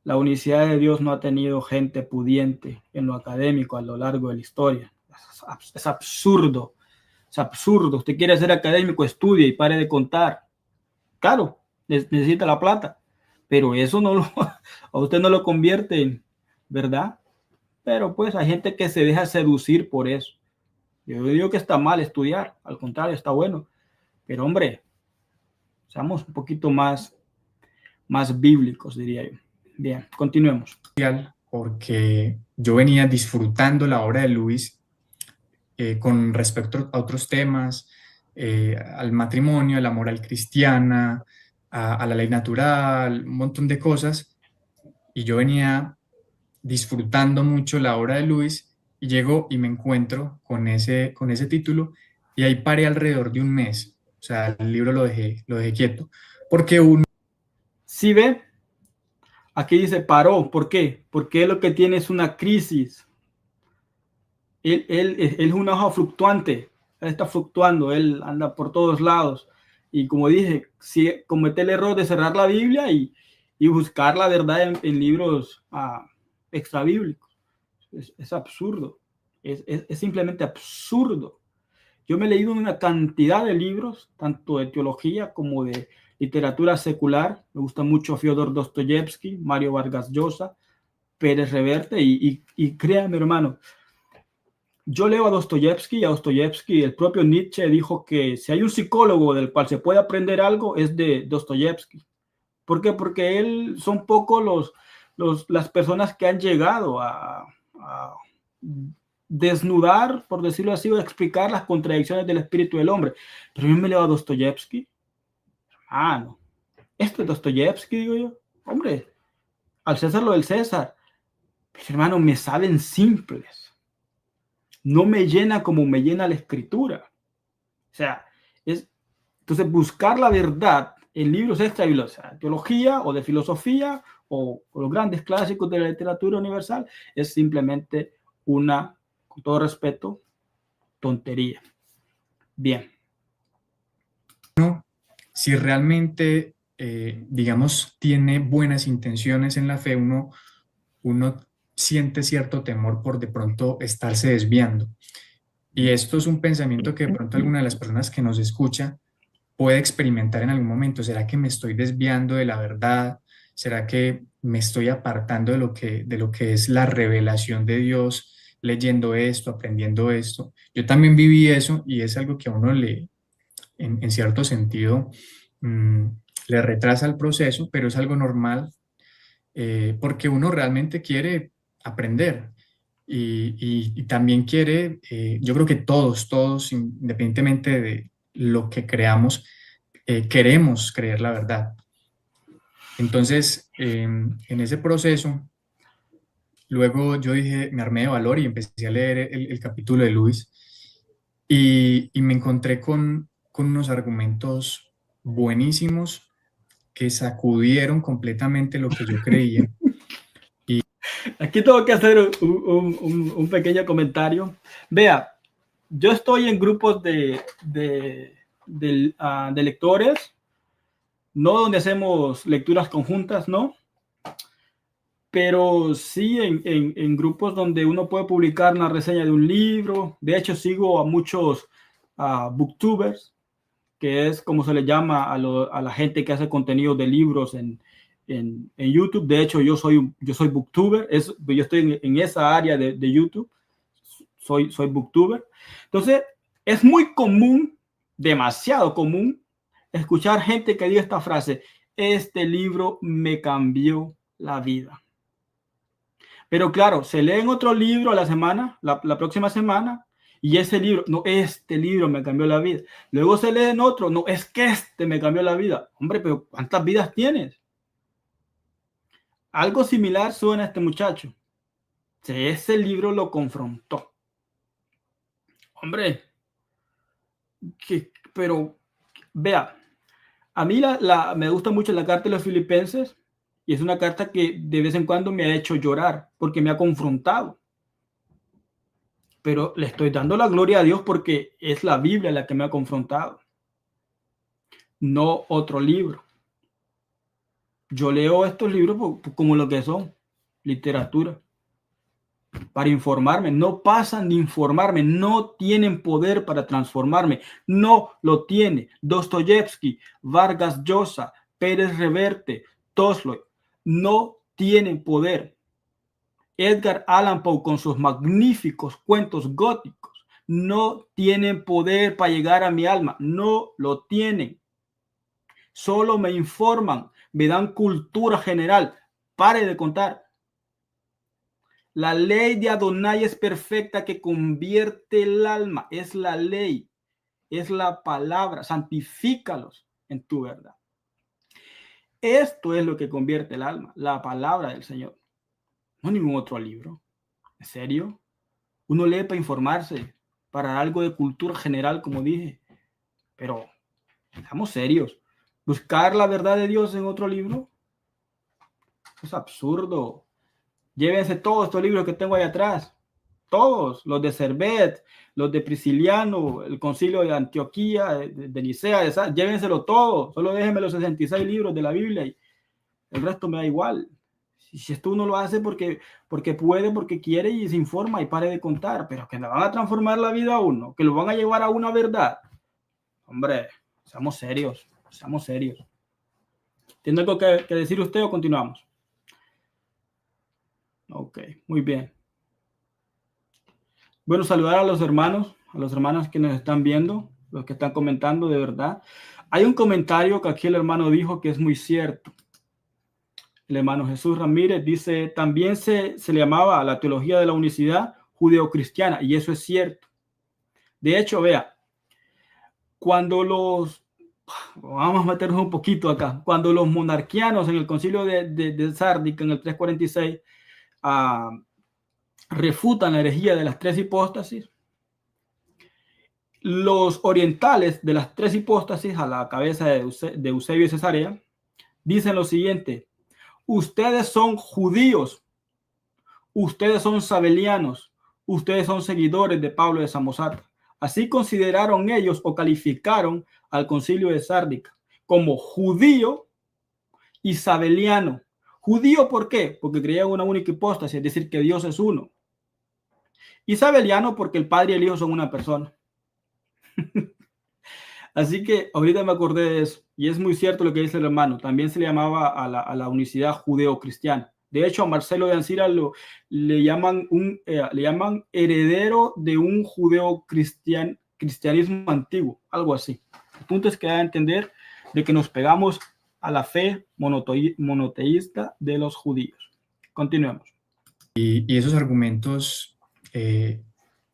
la unicidad de Dios no ha tenido gente pudiente en lo académico a lo largo de la historia. Es absurdo. Es absurdo. Usted quiere ser académico, estudie y pare de contar. Claro, necesita la plata, pero eso a usted no lo convierte en, ¿verdad? Pero pues hay gente que se deja seducir por eso. Yo digo que está mal estudiar, al contrario, está bueno. Pero hombre, seamos un poquito más bíblicos, diría yo. Bien, continuemos. Porque yo venía disfrutando la obra de Luis con respecto a otros temas, al matrimonio, a la moral cristiana, a la ley natural, un montón de cosas, y yo venía disfrutando mucho la obra de Luis, y llego y me encuentro con ese título, y ahí paré alrededor de un mes. O sea, el libro lo dejé quieto, porque ¿Sí ve? Aquí dice paró. ¿Por qué? Porque lo que tiene es una crisis. Él es una hoja fluctuante. Él está fluctuando. Él anda por todos lados. Y como dije, si comete el error de cerrar la Biblia y buscar la verdad en libros extrabíblicos. Es absurdo. Es simplemente absurdo. Yo me he leído una cantidad de libros, tanto de teología como de literatura secular. Me gusta mucho Fyodor Dostoyevsky, Mario Vargas Llosa, Pérez Reverte, y créanme, hermano, yo leo a Dostoyevsky, el propio Nietzsche dijo que si hay un psicólogo del cual se puede aprender algo es de Dostoyevsky. ¿Por qué? Porque son pocos las personas que han llegado a desnudar, por decirlo así, o explicar las contradicciones del espíritu del hombre. Pero yo me leo a Dostoyevsky. No. Esto es Dostoyevsky, digo yo. Hombre, al César lo del César. Pero hermano, me saben simples. No me llena como me llena la escritura. O sea, entonces buscar la verdad en libros extrabíblicos, o sea, teología o de filosofía o los grandes clásicos de la literatura universal, es simplemente con todo respeto, tontería. Bien. Si realmente, digamos, tiene buenas intenciones en la fe, uno siente cierto temor por de pronto estarse desviando. Y esto es un pensamiento que de pronto alguna de las personas que nos escucha puede experimentar en algún momento. ¿Será que me estoy desviando de la verdad? ¿Será que me estoy apartando de lo que es la revelación de Dios, leyendo esto, aprendiendo esto? Yo también viví eso y es algo que a uno en cierto sentido, mm, le retrasa el proceso, pero es algo normal, porque uno realmente quiere aprender y también quiere, yo creo que todos, independientemente de lo que creamos, queremos creer la verdad. Entonces, en ese proceso, luego yo dije, me armé de valor y empecé a leer el capítulo de Luis y me encontré con unos argumentos buenísimos que sacudieron completamente lo que yo creía. Aquí tengo que hacer un pequeño comentario. Vea, yo estoy en grupos de lectores, no donde hacemos lecturas conjuntas, ¿no? Pero sí en grupos donde uno puede publicar una reseña de un libro. De hecho, sigo a muchos booktubers, que es como se le llama a la gente que hace contenido de libros en YouTube. De hecho, yo soy booktuber, yo estoy en esa área de YouTube, soy booktuber. Entonces, es muy común, demasiado común, escuchar gente que diga esta frase: este libro me cambió la vida. Pero claro, se leen otro libro a la semana, la próxima semana, y ese libro, no, este libro me cambió la vida. Luego se leen otro, no, es que este me cambió la vida. Hombre, pero ¿cuántas vidas tienes? Algo similar suena a este muchacho. Si ese libro lo confrontó. Hombre, pero vea, a mí me gusta mucho la carta de los Filipenses, y es una carta que de vez en cuando me ha hecho llorar porque me ha confrontado. Pero le estoy dando la gloria a Dios porque es la Biblia la que me ha confrontado, no otro libro. Yo leo estos libros como lo que son, literatura, para informarme. No pasan de informarme, no tienen poder para transformarme, no lo tiene Dostoyevsky, Vargas Llosa, Pérez Reverte, Tolstoy, no tienen poder. Edgar Allan Poe con sus magníficos cuentos góticos no tienen poder para llegar a mi alma, no lo tienen. Solo me informan, me dan cultura general. Pare de contar. La ley de Adonai es perfecta, que convierte el alma. Es la ley, es la palabra. Santifícalos en tu verdad. Esto es lo que convierte el alma, la palabra del Señor. No ningún otro libro. ¿En serio? Uno lee para informarse, para algo de cultura general, como dije. Pero seamos serios. Buscar la verdad de Dios en otro libro es absurdo. Llévense todos estos libros que tengo ahí atrás. Todos, los de Servet, los de Prisciliano, el Concilio de Antioquía, de Nicea, llévenselo todo. Solo déjenme los 66 libros de la Biblia y el resto me da igual. Si esto uno lo hace porque puede, porque quiere y se informa y pare de contar, pero que le van a transformar la vida a uno, que lo van a llevar a una verdad. Hombre, seamos serios, seamos serios. ¿Tiene algo que decir usted o continuamos? Ok, muy bien. Bueno, saludar a los hermanos que nos están viendo, los que están comentando, de verdad. Hay un comentario que aquí el hermano dijo que es muy cierto. El hermano Jesús Ramírez dice: también se le llamaba a la teología de la unicidad judeocristiana, y eso es cierto. De hecho, vea, vamos a meternos un poquito acá, cuando los monarquianos en el concilio de Sárdica en el 346 refutan la herejía de las tres hipóstasis, los orientales de las tres hipóstasis, a la cabeza de Eusebio y Cesarea, dicen lo siguiente: ustedes son judíos, ustedes son sabelianos, ustedes son seguidores de Pablo de Samosata. Así consideraron ellos o calificaron al concilio de Sárdica como judío isabeliano. Judío, ¿por qué? Porque creían una única hipóstasis, es decir, que Dios es uno. Isabeliano porque el Padre y el Hijo son una persona. Así que ahorita me acordé de eso, y es muy cierto lo que dice el hermano. También se le llamaba a la unicidad judeo-cristiana. De hecho, a Marcelo de Ancira le llaman heredero de un judeo-cristianismo antiguo, algo así. El punto es que da a entender de que nos pegamos a la fe monoteísta de los judíos. Continuemos. Y esos argumentos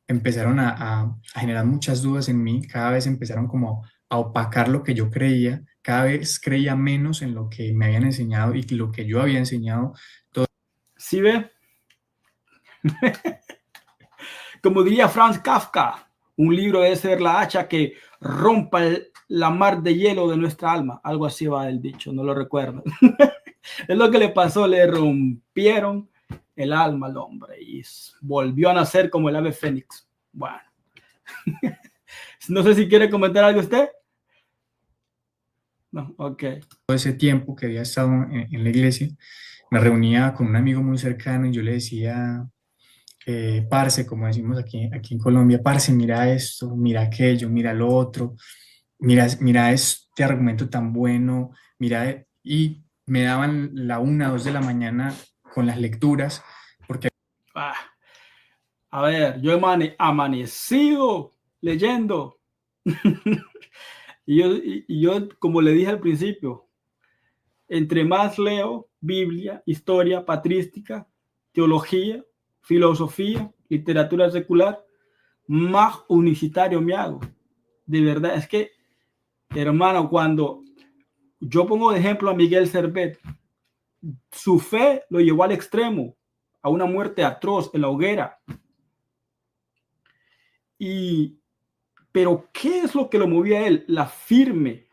empezaron a generar muchas dudas en mí. Cada vez empezaron como a opacar lo que yo creía. Cada vez creía menos en lo que me habían enseñado y lo que yo había enseñado. ¿Sí ve? Como diría Franz Kafka, un libro debe ser la hacha que rompa la mar de hielo de nuestra alma. Algo así va el dicho, no lo recuerdo. Es lo que le pasó, le rompieron el alma al hombre y volvió a nacer como el ave fénix. Bueno, no sé si quiere comentar algo usted. No, ok. Todo ese tiempo que había estado en la iglesia, me reunía con un amigo muy cercano y yo le decía, parce, como decimos aquí en Colombia, parce, mira esto, mira aquello, mira lo otro, mira este argumento tan bueno, mira, y me daban la 1, 2 de la mañana con las lecturas, porque... a ver, yo he amanecido leyendo. y yo, como le dije al principio, entre más leo Biblia, historia, patrística, teología, filosofía, literatura secular, más unicitario me hago. De verdad, es que, hermano, cuando yo pongo de ejemplo a Miguel Servet, su fe lo llevó al extremo, a una muerte atroz en la hoguera. Pero ¿qué es lo que lo movía a él? La firme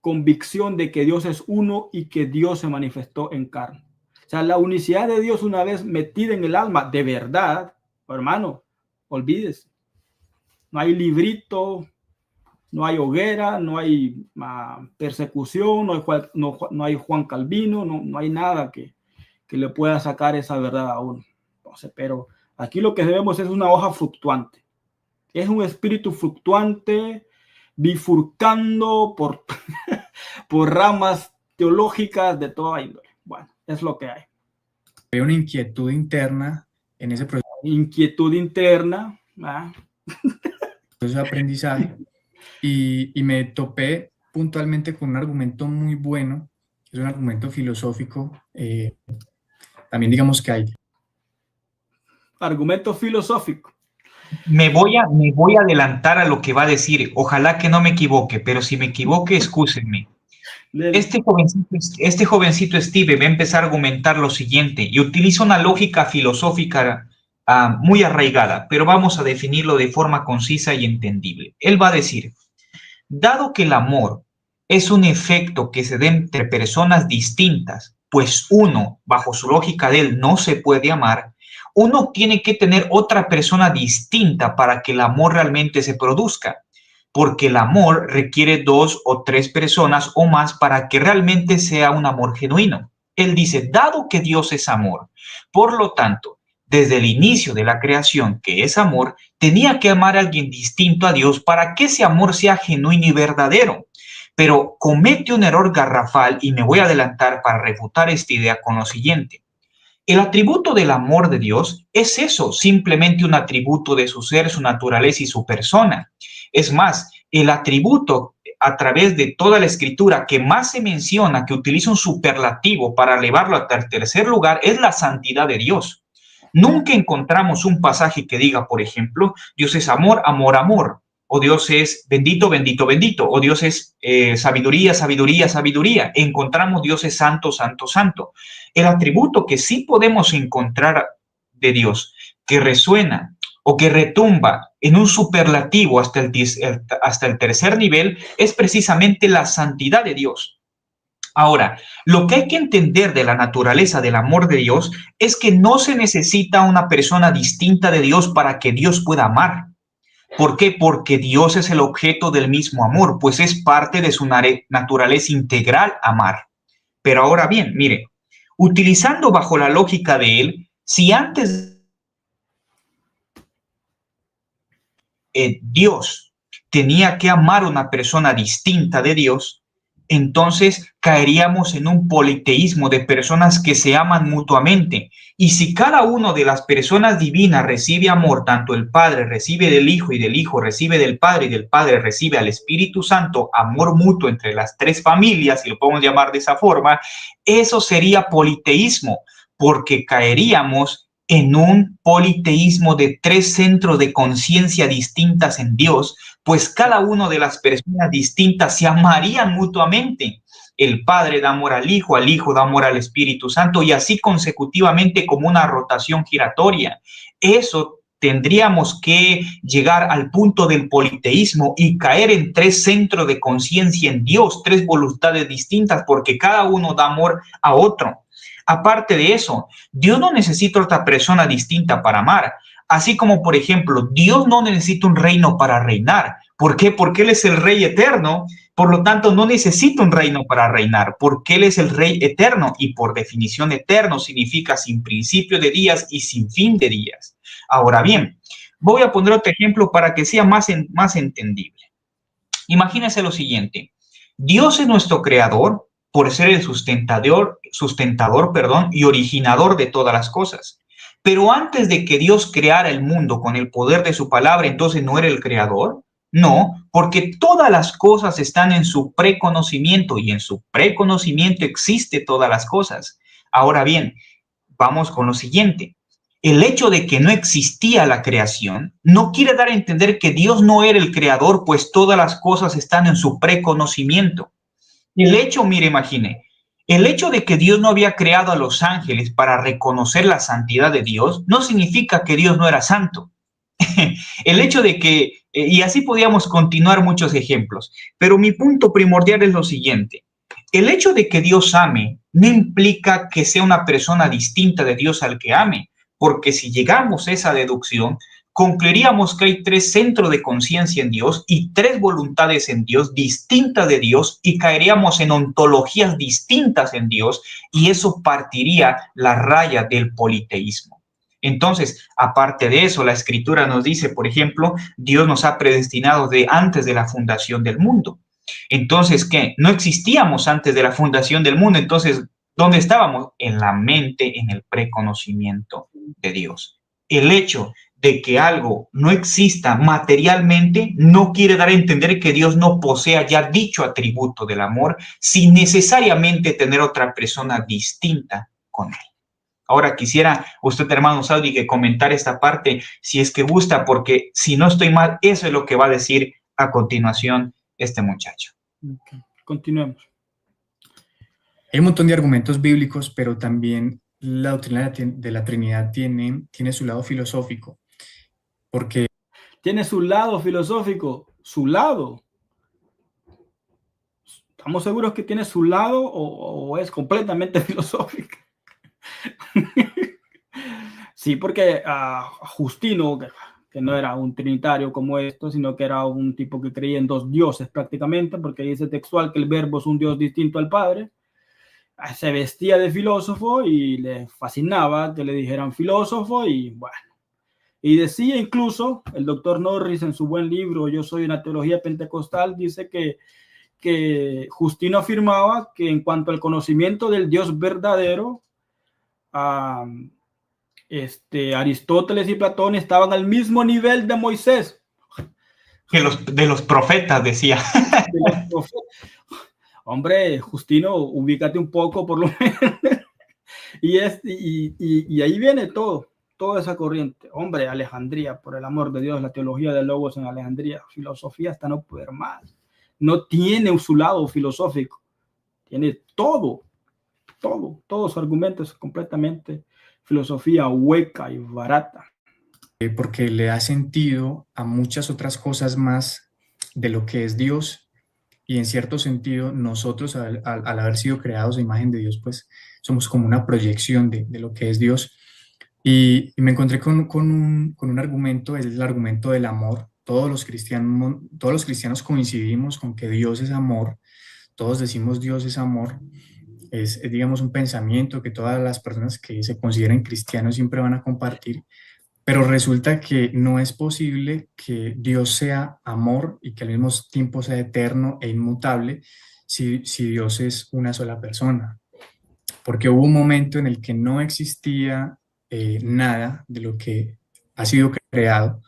convicción de que Dios es uno y que Dios se manifestó en carne. O sea, la unicidad de Dios una vez metida en el alma, de verdad, hermano, olvídese. No hay librito, no hay hoguera, no hay persecución, no hay Juan Calvino, no hay nada que le pueda sacar esa verdad a uno. Entonces, pero aquí lo que debemos es una hoja fluctuante. Es un espíritu fluctuante, bifurcando por ramas teológicas de toda índole. Bueno, es lo que hay. Hay una inquietud interna en ese proceso. Inquietud interna. Proceso de aprendizaje. Y me topé puntualmente con un argumento muy bueno, es un argumento filosófico. También digamos que hay. Argumento filosófico. Me voy a adelantar a lo que va a decir. Ojalá que no me equivoque, pero si me equivoque, excúsenme. Este jovencito Steve va a empezar a argumentar lo siguiente y utiliza una lógica filosófica muy arraigada, pero vamos a definirlo de forma concisa y entendible. Él va a decir, dado que el amor es un efecto que se da entre personas distintas, pues uno, bajo su lógica de él, no se puede amar, uno tiene que tener otra persona distinta para que el amor realmente se produzca, porque el amor requiere 2 o 3 personas o más para que realmente sea un amor genuino. Él dice, dado que Dios es amor, por lo tanto, desde el inicio de la creación, que es amor, tenía que amar a alguien distinto a Dios para que ese amor sea genuino y verdadero. Pero comete un error garrafal y me voy a adelantar para refutar esta idea con lo siguiente. El atributo del amor de Dios es eso, simplemente un atributo de su ser, su naturaleza y su persona. Es más, el atributo a través de toda la escritura que más se menciona, que utiliza un superlativo para elevarlo hasta el tercer lugar, es la santidad de Dios. Nunca encontramos un pasaje que diga, por ejemplo, Dios es amor, amor, amor, o Dios es bendito, bendito, bendito, o Dios es sabiduría, sabiduría, sabiduría. Encontramos Dios es santo, santo, santo. El atributo que sí podemos encontrar de Dios, que resuena o que retumba en un superlativo hasta el tercer nivel, es precisamente la santidad de Dios. Ahora, lo que hay que entender de la naturaleza del amor de Dios es que no se necesita una persona distinta de Dios para que Dios pueda amar. ¿Por qué? Porque Dios es el objeto del mismo amor, pues es parte de su naturaleza integral amar. Pero ahora bien, mire, utilizando bajo la lógica de él, si antes Dios tenía que amar a una persona distinta de Dios, entonces caeríamos en un politeísmo de personas que se aman mutuamente. Y si cada una de las personas divinas recibe amor, tanto el Padre recibe del Hijo y del Hijo recibe del Padre y del Padre recibe al Espíritu Santo, amor mutuo entre las tres familias, si lo podemos llamar de esa forma, eso sería politeísmo, porque caeríamos en un politeísmo de tres centros de conciencia distintas en Dios, pues cada una de las personas distintas se amarían mutuamente. El Padre da amor al Hijo da amor al Espíritu Santo, y así consecutivamente como una rotación giratoria. Eso tendríamos que llegar al punto del politeísmo y caer en tres centros de conciencia en Dios, tres voluntades distintas, porque cada uno da amor a otro. Aparte de eso, Dios no necesita otra persona distinta para amar. Así como, por ejemplo, Dios no necesita un reino para reinar. ¿Por qué? Porque Él es el Rey eterno. Por lo tanto, no necesita un reino para reinar, porque Él es el Rey eterno. Y por definición, eterno significa sin principio de días y sin fin de días. Ahora bien, voy a poner otro ejemplo para que sea más entendible. Imagínense lo siguiente. Dios es nuestro creador, por ser el sustentador, y originador de todas las cosas. Pero antes de que Dios creara el mundo con el poder de su palabra, entonces no era el creador. No, porque todas las cosas están en su preconocimiento y en su preconocimiento existe todas las cosas. Ahora bien, vamos con lo siguiente. El hecho de que no existía la creación no quiere dar a entender que Dios no era el creador, pues todas las cosas están en su preconocimiento. El hecho, mire, imagine, el hecho de que Dios no había creado a los ángeles para reconocer la santidad de Dios no significa que Dios no era santo. El hecho de que, y así podíamos continuar muchos ejemplos, pero mi punto primordial es lo siguiente. El hecho de que Dios ame no implica que sea una persona distinta de Dios al que ame, porque si llegamos a esa deducción, concluiríamos que hay tres centros de conciencia en Dios y tres voluntades en Dios distintas de Dios, y caeríamos en ontologías distintas en Dios, y eso partiría la raya del politeísmo. Entonces, aparte de eso, la Escritura nos dice, por ejemplo, Dios nos ha predestinado de antes de la fundación del mundo. Entonces, ¿qué? No existíamos antes de la fundación del mundo. Entonces, ¿dónde estábamos? En la mente, en el preconocimiento de Dios. El hecho de que algo no exista materialmente no quiere dar a entender que Dios no posea ya dicho atributo del amor sin necesariamente tener otra persona distinta con él. Ahora quisiera usted, hermano Saudi, que comentar esta parte si es que gusta, porque si no estoy mal, eso es lo que va a decir a continuación este muchacho. Okay. Continuemos. Hay un montón de argumentos bíblicos, pero también la doctrina de la Trinidad tiene su lado filosófico, porque tiene su lado filosófico, su lado. ¿Estamos seguros que tiene su lado o es completamente filosófico? Sí, porque Justino, que no era un trinitario como esto, sino que era un tipo que creía en dos dioses prácticamente, porque dice textual que el verbo es un dios distinto al Padre, se vestía de filósofo y le fascinaba que le dijeran filósofo, y bueno, y decía incluso, el doctor Norris en su buen libro Yo soy una teología pentecostal, dice que Justino afirmaba que en cuanto al conocimiento del Dios verdadero, Aristóteles y Platón estaban al mismo nivel de Moisés. De los profetas, decía. De los profetas. Hombre, Justino, ubícate un poco por lo menos. Y ahí viene toda esa corriente. Hombre, Alejandría, por el amor de Dios, la teología de Logos en Alejandría, filosofía hasta no poder más. No tiene su lado filosófico, tiene todo su argumento es completamente filosofía hueca y barata. Porque le da sentido a muchas otras cosas más de lo que es Dios, y en cierto sentido nosotros al haber sido creados a imagen de Dios, pues somos como una proyección de lo que es Dios. Y me encontré con un argumento, es el argumento del amor, todos los cristianos coincidimos con que Dios es amor, todos decimos Dios es amor, digamos un pensamiento que todas las personas que se consideren cristianos siempre van a compartir, pero resulta que no es posible que Dios sea amor y que al mismo tiempo sea eterno e inmutable si Dios es una sola persona, porque hubo un momento en el que no existía nada de lo que ha sido creado.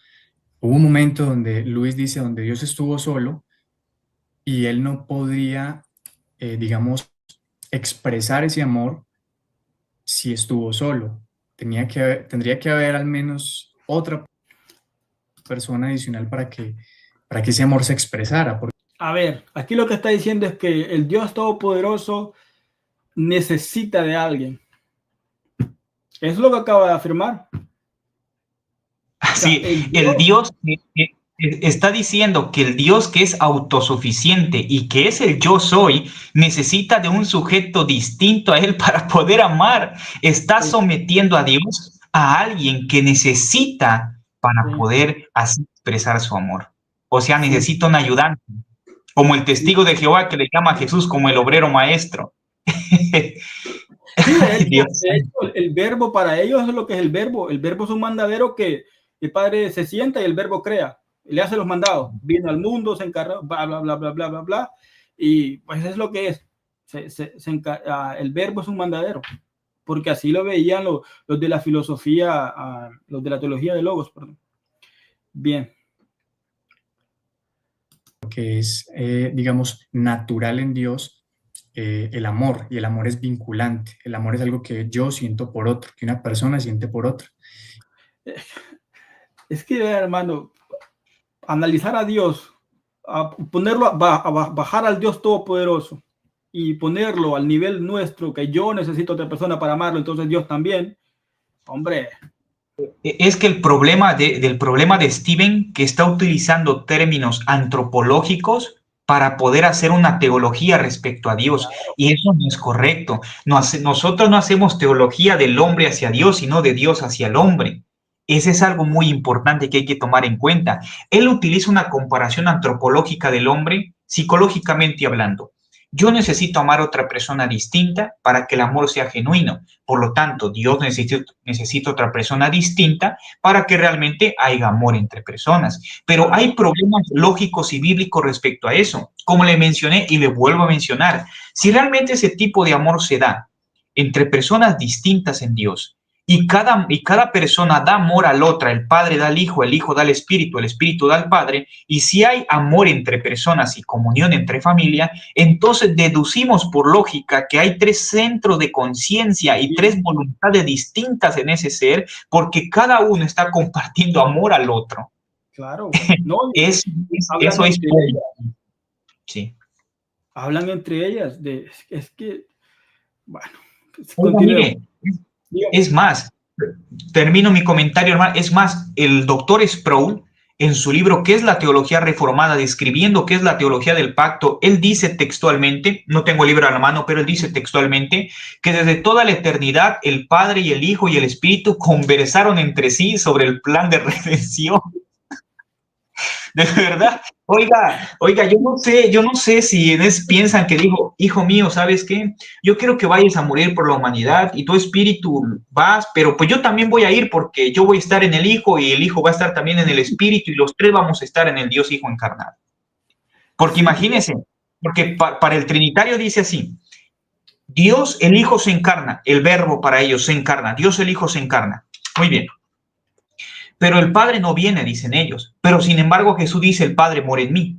Hubo un momento donde Luis dice, donde Dios estuvo solo y él no podría, digamos, expresar ese amor si estuvo solo. Tendría que haber al menos otra persona adicional para que ese amor se expresara. A ver, aquí lo que está diciendo es que el Dios Todopoderoso necesita de alguien. Eso es lo que acaba de afirmar. Sí, el Dios está diciendo que el Dios que es autosuficiente y que es el yo soy, necesita de un sujeto distinto a él para poder amar. Está sometiendo a Dios a alguien que necesita para poder así expresar su amor. O sea, necesita un ayudante, como el testigo de Jehová que le llama a Jesús como el obrero maestro. Sí, de hecho, el verbo para ellos es lo que es el verbo. El verbo es un mandadero que el Padre se sienta y el verbo crea, le hace los mandados. Vino al mundo, se encargó, bla, bla, bla, bla, bla, bla, bla. Y pues es lo que es. El verbo es un mandadero, porque así lo veían los de la filosofía, los de la teología de Logos, perdón. Bien. Que es, digamos, natural en Dios, el amor, y el amor es vinculante. El amor es algo que yo siento por otro, que una persona siente por otra. Es que, hermano, analizar a Dios, a ponerlo, a bajar al Dios Todopoderoso y ponerlo al nivel nuestro, que yo necesito a otra persona para amarlo, entonces Dios también, hombre. Es que el problema del problema de Steven, que está utilizando términos antropológicos para poder hacer una teología respecto a Dios, y eso no es correcto. Nosotros no hacemos teología del hombre hacia Dios, sino de Dios hacia el hombre. Ese es algo muy importante que hay que tomar en cuenta. Él utiliza una comparación antropológica del hombre, psicológicamente hablando. Yo necesito amar a otra persona distinta para que el amor sea genuino. Por lo tanto, Dios necesita otra persona distinta para que realmente haya amor entre personas. Pero hay problemas lógicos y bíblicos respecto a eso. Como le mencioné y le vuelvo a mencionar, si realmente ese tipo de amor se da entre personas distintas en Dios, y cada persona da amor al otra, el Padre da al Hijo, el Hijo da al Espíritu, el Espíritu da al Padre, y si hay amor entre personas y comunión entre familia, entonces deducimos por lógica que hay tres centros de conciencia y tres voluntades distintas en ese ser, porque cada uno está compartiendo amor al otro. Claro. No, eso es... Sí. Hablan entre ellas. Es que, bueno. Mire, es más, termino mi comentario, hermano, es más, el doctor Sproul, en su libro ¿Qué es la teología reformada?, describiendo qué es la teología del pacto, él dice textualmente, no tengo el libro a la mano, pero él dice textualmente que desde toda la eternidad el Padre y el Hijo y el Espíritu conversaron entre sí sobre el plan de redención. De verdad, oiga, yo no sé si piensan que dijo, hijo mío, ¿sabes qué? Yo quiero que vayas a morir por la humanidad y tu espíritu vas, pero pues yo también voy a ir porque yo voy a estar en el Hijo y el Hijo va a estar también en el Espíritu y los tres vamos a estar en el Dios Hijo encarnado. Porque imagínense, porque para el Trinitario dice así, Dios el Hijo se encarna, el verbo para ellos se encarna, Dios el Hijo se encarna. Muy bien. Pero el Padre no viene, dicen ellos. Pero sin embargo Jesús dice, el Padre mora en mí.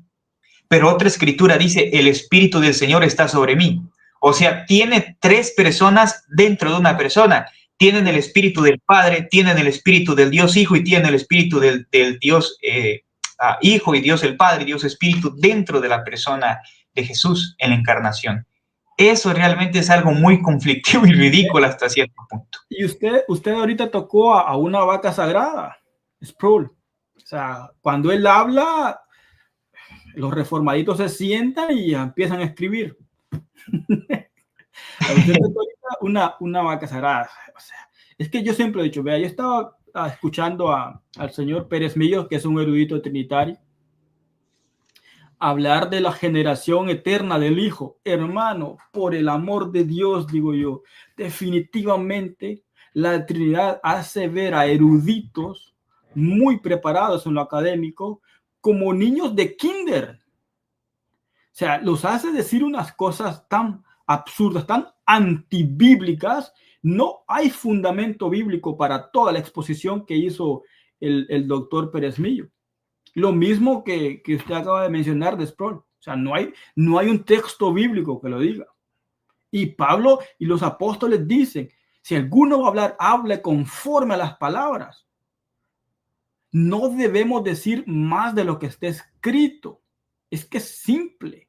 Pero otra escritura dice, el Espíritu del Señor está sobre mí. O sea, tiene tres personas dentro de una persona. Tienen el Espíritu del Padre, tienen el Espíritu del Dios Hijo y tienen el Espíritu del Dios Hijo y Dios el Padre, Dios Espíritu dentro de la persona de Jesús en la encarnación. Eso realmente es algo muy conflictivo y ridículo hasta cierto punto. Y usted ahorita tocó a una vaca sagrada, Sproul. O sea, cuando él habla, los reformaditos se sientan y empiezan a escribir. Usted tocó ahorita una vaca sagrada. O sea, es que yo siempre he dicho, vea, yo estaba escuchando al señor Pérez Millos, que es un erudito trinitario, hablar de la generación eterna del Hijo. Hermano, por el amor de Dios, digo yo, definitivamente la Trinidad hace ver a eruditos muy preparados en lo académico como niños de kinder. O sea, los hace decir unas cosas tan absurdas, tan antibíblicas. No hay fundamento bíblico para toda la exposición que hizo el doctor Pérez Millo. Lo mismo que usted acaba de mencionar de Sproul. O sea, no hay un texto bíblico que lo diga. Y Pablo y los apóstoles dicen, si alguno va a hablar, hable conforme a las palabras. No debemos decir más de lo que esté escrito. Es que es simple.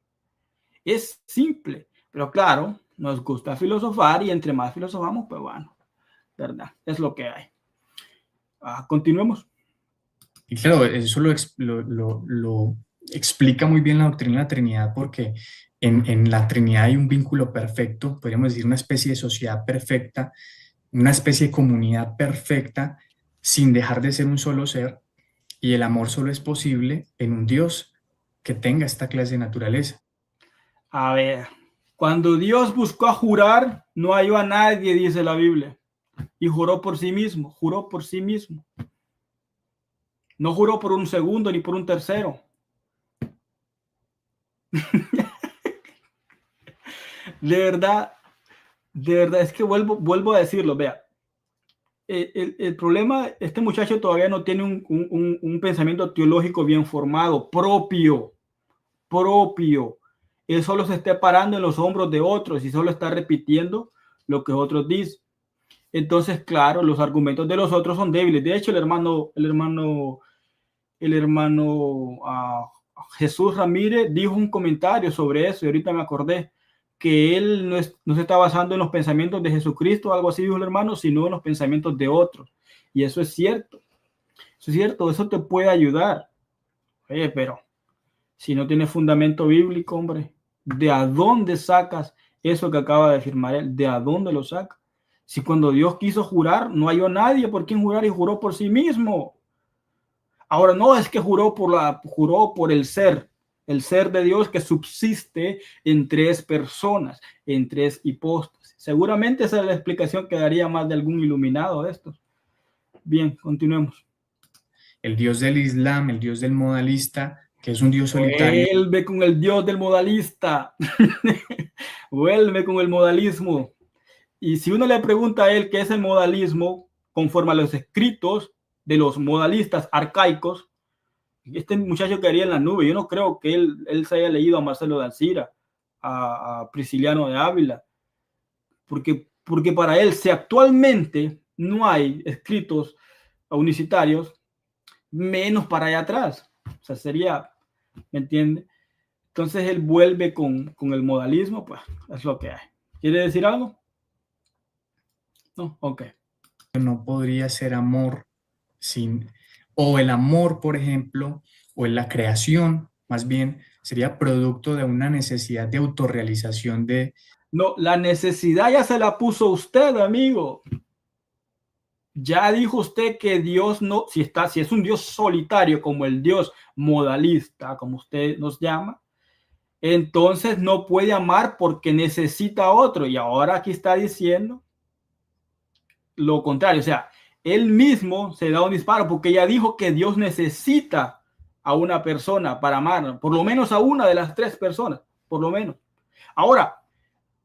Es simple. Pero claro, nos gusta filosofar y entre más filosofamos, pues bueno, ¿verdad? Es lo que hay. Continuemos. Y claro, eso lo explica muy bien la doctrina de la Trinidad, porque en la Trinidad hay un vínculo perfecto, podríamos decir una especie de sociedad perfecta, una especie de comunidad perfecta, sin dejar de ser un solo ser, y el amor solo es posible en un Dios que tenga esta clase de naturaleza. A ver, cuando Dios buscó a jurar, no halló a nadie, dice la Biblia, y juró por sí mismo, juró por sí mismo. No juró por un segundo ni por un tercero. De verdad, es que vuelvo a decirlo, vea. El problema, este muchacho todavía no tiene un pensamiento teológico bien formado, propio. Él solo se está parando en los hombros de otros y solo está repitiendo lo que otros dicen. Entonces, claro, los argumentos de los otros son débiles. De hecho, el hermano Jesús Ramírez dijo un comentario sobre eso y ahorita me acordé que él no se está basando en los pensamientos de Jesucristo, algo así dijo el hermano, sino en los pensamientos de otros. Y eso es cierto. Eso es cierto, eso te puede ayudar. Pero si no tiene fundamento bíblico, hombre, ¿de a dónde sacas eso que acaba de afirmar él? ¿De a dónde lo saca? Si cuando Dios quiso jurar, no halló nadie por quien jurar y juró por sí mismo. Ahora, no es que juró por el ser de Dios que subsiste en tres personas, en tres hipóstasis. Seguramente esa es la explicación que daría más de algún iluminado de estos. Bien, continuemos. El Dios del Islam, el Dios del modalista, que es un Dios solitario. Vuelve con el Dios del modalista. Vuelve con el modalismo. Y si uno le pregunta a él qué es el modalismo, conforme a los escritos de los modalistas arcaicos, este muchacho quedaría en la nube. Yo no creo que él se haya leído a Marcelo de Alcira, a Prisciliano de Ávila, porque para él, si actualmente no hay escritos unicitarios, menos para allá atrás. O sea, sería, ¿me entiende? Entonces él vuelve con el modalismo, pues es lo que hay. ¿Quiere decir algo? No, ok. No podría ser amor sin, o el amor, por ejemplo, o en la creación, más bien, sería producto de una necesidad de autorrealización de... No, la necesidad ya se la puso usted, amigo. Ya dijo usted que Dios no, si es un Dios solitario como el Dios modalista, como usted nos llama, entonces no puede amar porque necesita a otro. Y ahora aquí está diciendo lo contrario. O sea, él mismo se da un disparo porque ya dijo que Dios necesita a una persona para amar, por lo menos a una de las tres personas, por lo menos. Ahora,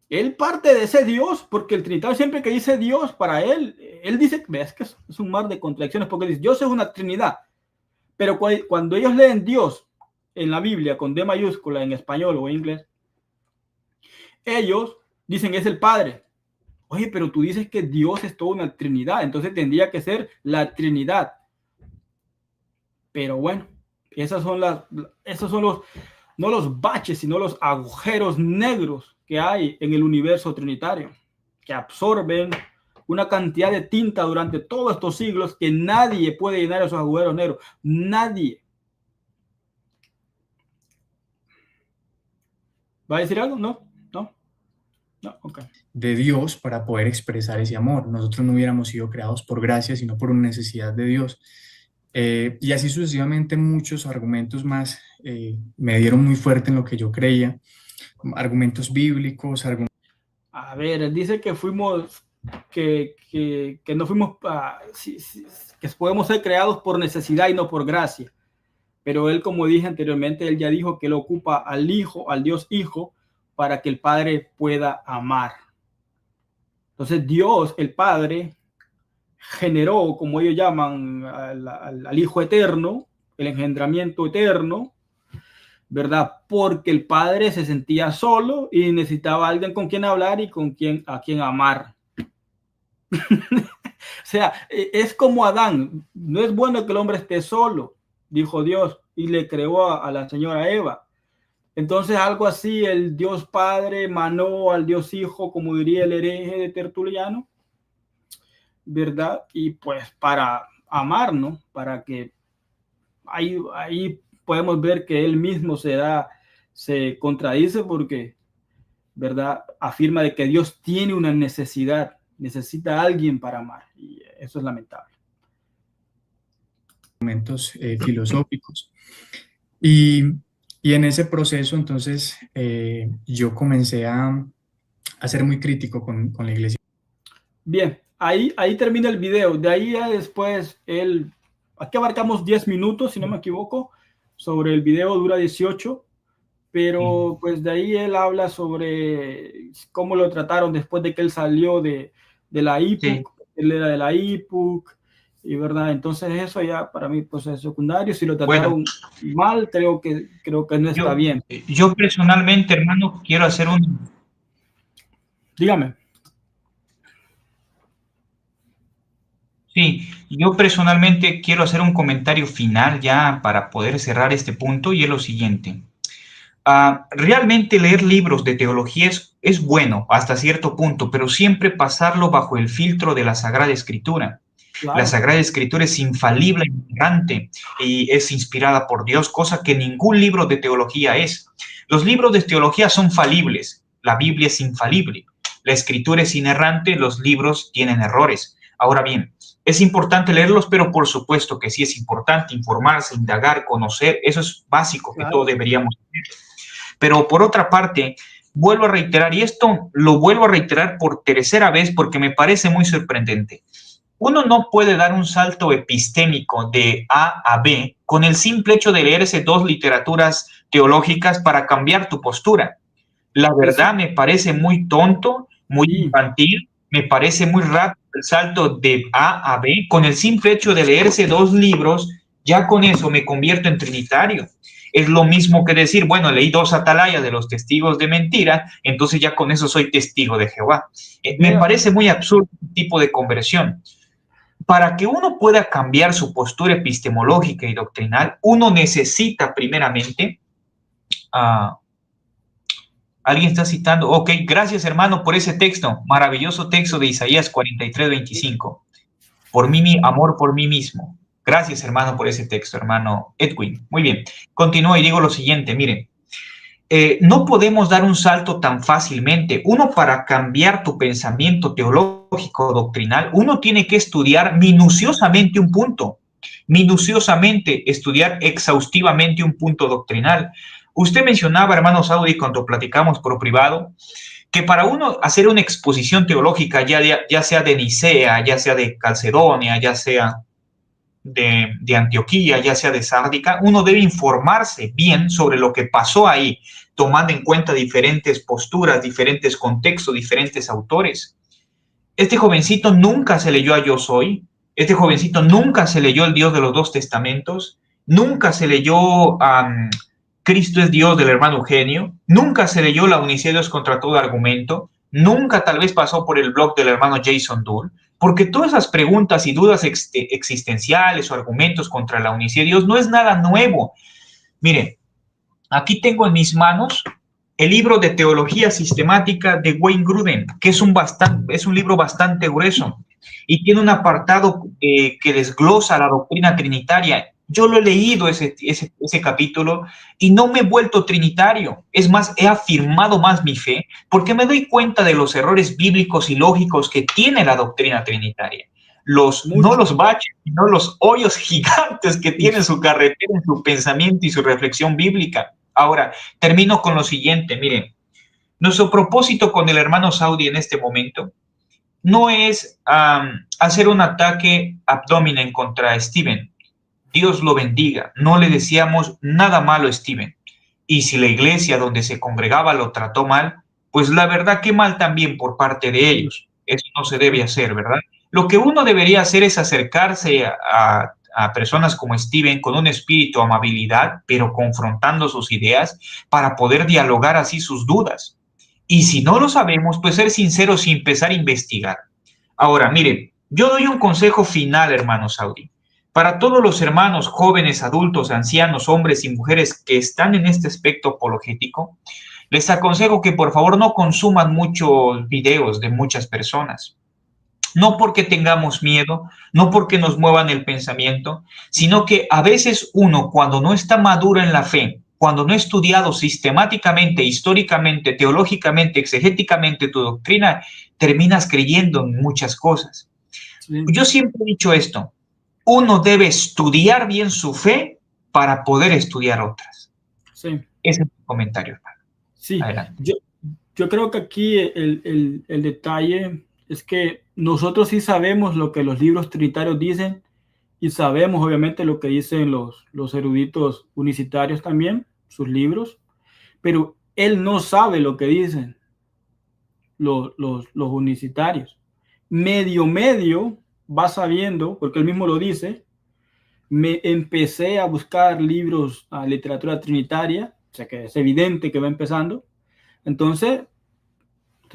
él parte de ese Dios, porque el trinitario siempre que dice Dios, para él dice, ves que es un mar de contradicciones, porque dice, Dios es una trinidad, pero cuando ellos leen Dios en la Biblia con D mayúscula en español o en inglés, ellos dicen es el Padre. Oye, pero tú dices que Dios es toda una trinidad, entonces tendría que ser la Trinidad. Pero bueno, esos son los, no los baches, sino los agujeros negros que hay en el universo trinitario, que absorben una cantidad de tinta durante todos estos siglos que nadie puede llenar esos agujeros negros. Nadie. ¿Va a decir algo? No, no. No, okay. de Dios para poder expresar ese amor. Nosotros no hubiéramos sido creados por gracia, sino por una necesidad de Dios. Y así sucesivamente muchos argumentos más me dieron muy fuerte en lo que yo creía, argumentos bíblicos, A ver, él dice que fuimos, que no fuimos, que podemos ser creados por necesidad y no por gracia. Pero él, como dije anteriormente, él ya dijo que él ocupa al Hijo, al Dios Hijo, para que el Padre pueda amar. Entonces Dios, el Padre, generó, como ellos llaman, al Hijo Eterno, el engendramiento eterno, ¿verdad? Porque el Padre se sentía solo y necesitaba a alguien con quien hablar y a quien amar. O sea, es como Adán. No es bueno que el hombre esté solo, dijo Dios, y le creó a la señora Eva. Entonces, algo así, el Dios Padre emanó al Dios Hijo, como diría el hereje de Tertuliano, ¿verdad? Y pues para amarnos, para que ahí podemos ver que él mismo se contradice porque, ¿verdad? Afirma de que Dios tiene una necesidad, necesita a alguien para amar, y eso es lamentable. Argumentos filosóficos. Y en ese proceso, entonces, yo comencé a ser muy crítico con la iglesia. Bien, ahí termina el video. De ahí ya después, aquí abarcamos 10 minutos, si no me equivoco, sobre el video dura 18, pero pues de ahí él habla sobre cómo lo trataron después de que él salió de la IPUC, él era de la IPUC, y verdad, entonces eso ya para mí pues es secundario. Si lo trataron mal, creo que no está bien. Yo personalmente, hermano, quiero hacer Dígame. Sí, yo personalmente quiero hacer un comentario final ya para poder cerrar este punto, y es lo siguiente. Realmente leer libros de teología es bueno hasta cierto punto, pero siempre pasarlo bajo el filtro de la Sagrada Escritura. Claro. La Sagrada Escritura es infalible, inerrante y es inspirada por Dios, cosa que ningún libro de teología es. Los libros de teología son falibles, la Biblia es infalible, la Escritura es inerrante, los libros tienen errores. Ahora bien, es importante leerlos, pero por supuesto que sí es importante informarse, indagar, conocer, eso es básico que todos deberíamos hacer. Pero por otra parte, vuelvo a reiterar, y esto lo vuelvo a reiterar por tercera vez porque me parece muy sorprendente. Uno no puede dar un salto epistémico de A a B con el simple hecho de leerse 2 literaturas teológicas para cambiar tu postura. La verdad me parece muy tonto, muy infantil, me parece muy rápido el salto de A a B. Con el simple hecho de leerse 2 libros, ya con eso me convierto en trinitario. Es lo mismo que decir, bueno, leí 2 atalayas de los testigos de mentira, entonces ya con eso soy testigo de Jehová. Me parece muy absurdo este tipo de conversión. Para que uno pueda cambiar su postura epistemológica y doctrinal, uno necesita primeramente... Alguien está citando, ok, gracias hermano por ese texto, maravilloso texto de Isaías 43:25. Por mí, amor por mí mismo. Gracias hermano por ese texto, hermano Edwin. Muy bien, continúo y digo lo siguiente, miren. No podemos dar un salto tan fácilmente. Uno, para cambiar tu pensamiento teológico doctrinal, uno tiene que estudiar minuciosamente un punto, minuciosamente estudiar exhaustivamente un punto doctrinal. Usted mencionaba, hermano Saudi, cuando platicamos por privado, que para uno hacer una exposición teológica, ya sea de Nicea, ya sea de Calcedonia, ya sea de Antioquía, ya sea de Sárdica, uno debe informarse bien sobre lo que pasó ahí, tomando en cuenta diferentes posturas, diferentes contextos, diferentes autores. Este jovencito nunca se leyó a Yo Soy, este jovencito nunca se leyó el Dios de los 2 testamentos, nunca se leyó Cristo es Dios del hermano Eugenio, nunca se leyó La unicidad de Dios contra todo argumento, nunca tal vez pasó por el blog del hermano Jason Dull, porque todas esas preguntas y dudas existenciales o argumentos contra la unicidad de Dios no es nada nuevo. Miren, aquí tengo en mis manos el libro de Teología Sistemática de Wayne Grudem, que es un libro bastante grueso y tiene un apartado que desglosa la doctrina trinitaria Yo lo he leído ese capítulo y no me he vuelto trinitario. Es más, he afirmado más mi fe porque me doy cuenta de los errores bíblicos y lógicos que tiene la doctrina trinitaria. No Mucho. los baches, sino los hoyos gigantes que tiene su carretera en su pensamiento y su reflexión bíblica. Ahora, termino con lo siguiente. Miren, nuestro propósito con el hermano Saudi en este momento no es hacer un ataque abdomen contra Steven. Dios lo bendiga. No le decíamos nada malo a Steven. Y si la iglesia donde se congregaba lo trató mal, pues la verdad que mal también por parte de ellos. Eso no se debe hacer, ¿verdad? Lo que uno debería hacer es acercarse a personas como Steven con un espíritu de amabilidad, pero confrontando sus ideas para poder dialogar así sus dudas. Y si no lo sabemos, pues ser sinceros y empezar a investigar. Ahora, miren, yo doy un consejo final, hermano Saudi. Para todos los hermanos jóvenes, adultos, ancianos, hombres y mujeres que están en este aspecto apologético, les aconsejo que por favor no consuman muchos videos de muchas personas. No porque tengamos miedo, no porque nos muevan el pensamiento, sino que a veces uno, cuando no está maduro en la fe, cuando no ha estudiado sistemáticamente, históricamente, teológicamente, exegéticamente tu doctrina, terminas creyendo en muchas cosas. Sí. Yo siempre he dicho esto, uno debe estudiar bien su fe para poder estudiar otras. Sí. Ese es mi comentario, hermano. Sí. Adelante. Yo creo que aquí el detalle es que nosotros sí sabemos lo que los libros trinitarios dicen y sabemos obviamente lo que dicen los eruditos unicitarios también, sus libros, pero él no sabe lo que dicen los unicitarios. Medio va sabiendo, porque él mismo lo dice, me empecé a buscar libros a literatura trinitaria, o sea que es evidente que va empezando, entonces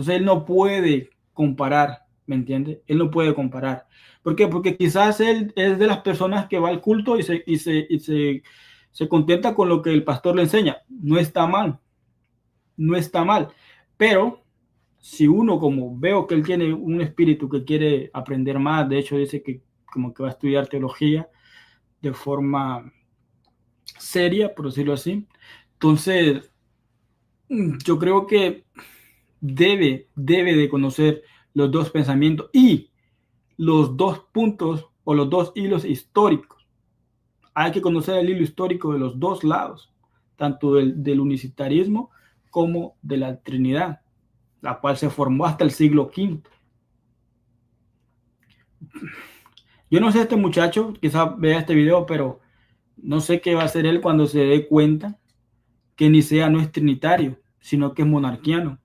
él no puede comparar, ¿me entiende? Él no puede comparar. ¿Por qué? Porque quizás él es de las personas que va al culto y se contenta con lo que el pastor le enseña. No está mal, no está mal. Pero si uno, como veo que él tiene un espíritu que quiere aprender más, de hecho dice que como que va a estudiar teología de forma seria, por decirlo así, entonces yo creo que debe de conocer los dos pensamientos y los dos puntos o los dos hilos históricos. Hay que conocer el hilo histórico de los dos lados, tanto del unicitarismo como de la Trinidad, la cual se formó hasta el siglo V. Yo no sé este muchacho, quizás vea este video, pero no sé qué va a hacer él cuando se dé cuenta que Nicea no es trinitario, sino que es monarquiano.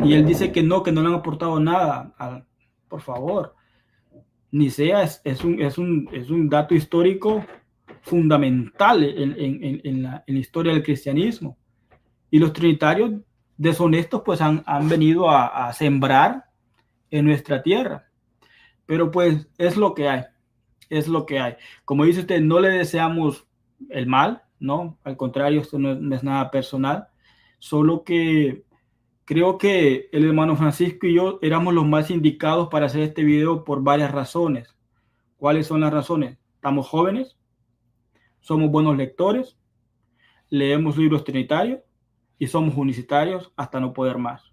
Y él dice que no le han aportado nada. Por favor, Nicea es un dato histórico fundamental en la historia del cristianismo. Y los trinitarios deshonestos pues han venido a sembrar en nuestra tierra. Pero pues es lo que hay. Es lo que hay. Como dice usted, no le deseamos el mal, ¿no? Al contrario, esto no es nada personal. Solo que creo que el hermano Francisco y yo éramos los más indicados para hacer este video por varias razones. ¿Cuáles son las razones? Estamos jóvenes, somos buenos lectores, leemos libros trinitarios y somos unicitarios hasta no poder más.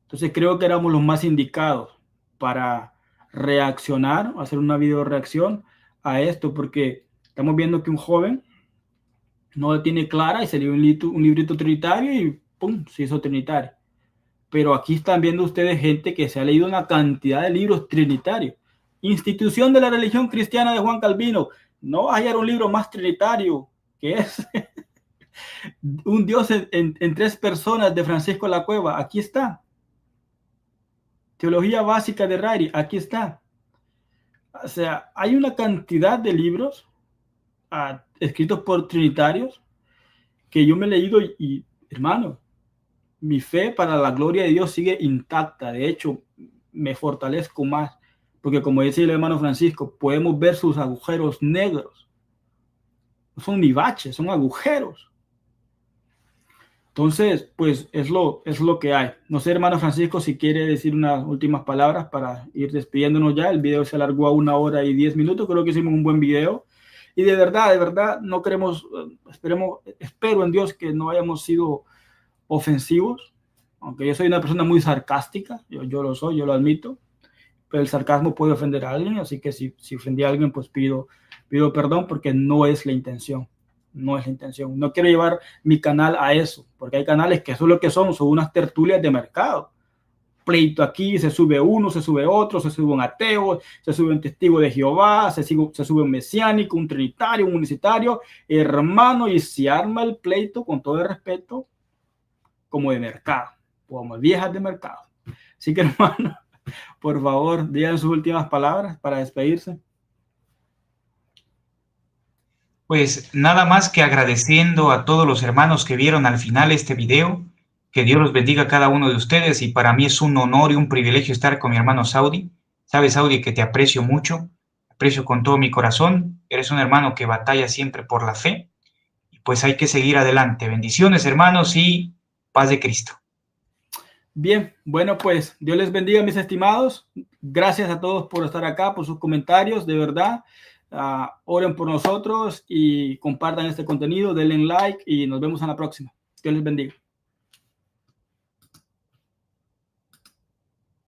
Entonces creo que éramos los más indicados para reaccionar, hacer una video reacción a esto, porque estamos viendo que un joven no lo tiene clara y se lee un librito trinitario y ¡pum!, se hizo trinitario. Pero aquí están viendo ustedes gente que se ha leído una cantidad de libros trinitarios. Institución de la religión cristiana de Juan Calvino. No va a hallar un libro más trinitario que es Un Dios en tres personas de Francisco de la Cueva. Aquí está. Teología básica de Ryrie. Aquí está. O sea, hay una cantidad de libros escritos por trinitarios que yo me he leído y hermano, mi fe para la gloria de Dios sigue intacta. De hecho, me fortalezco más. Porque como dice el hermano Francisco, podemos ver sus agujeros negros. No son ni baches, son agujeros. Entonces, pues es lo que hay. No sé, hermano Francisco, si quiere decir unas últimas palabras para ir despidiéndonos ya. El video se alargó a 1 hora y 10 minutos. Creo que hicimos un buen video. Y de verdad, no queremos, espero en Dios que no hayamos sido ofensivos. Aunque yo soy una persona muy sarcástica, yo lo soy, yo lo admito. Pero el sarcasmo puede ofender a alguien. Así que si ofendí a alguien, pues pido perdón porque no es la intención. No es la intención. No quiero llevar mi canal a eso, porque hay canales que eso es lo que son unas tertulias de mercado. Pleito aquí, se sube uno, se sube otro, se sube un ateo, se sube un testigo de Jehová, se sube un mesiánico, un trinitario, un unicitario, hermano, y se arma el pleito con todo el respeto como de mercado, como viejas de mercado. Así que, hermano, por favor, digan sus últimas palabras para despedirse. Pues nada más que agradeciendo a todos los hermanos que vieron al final este video. Que Dios los bendiga a cada uno de ustedes y para mí es un honor y un privilegio estar con mi hermano Saudi. Sabes, Saudi, que te aprecio mucho, aprecio con todo mi corazón. Eres un hermano que batalla siempre por la fe y pues hay que seguir adelante. Bendiciones, hermanos, y paz de Cristo. Bien, bueno, pues Dios les bendiga, mis estimados. Gracias a todos por estar acá, por sus comentarios, de verdad. Oren por nosotros y compartan este contenido, denle like y nos vemos en la próxima. Dios les bendiga.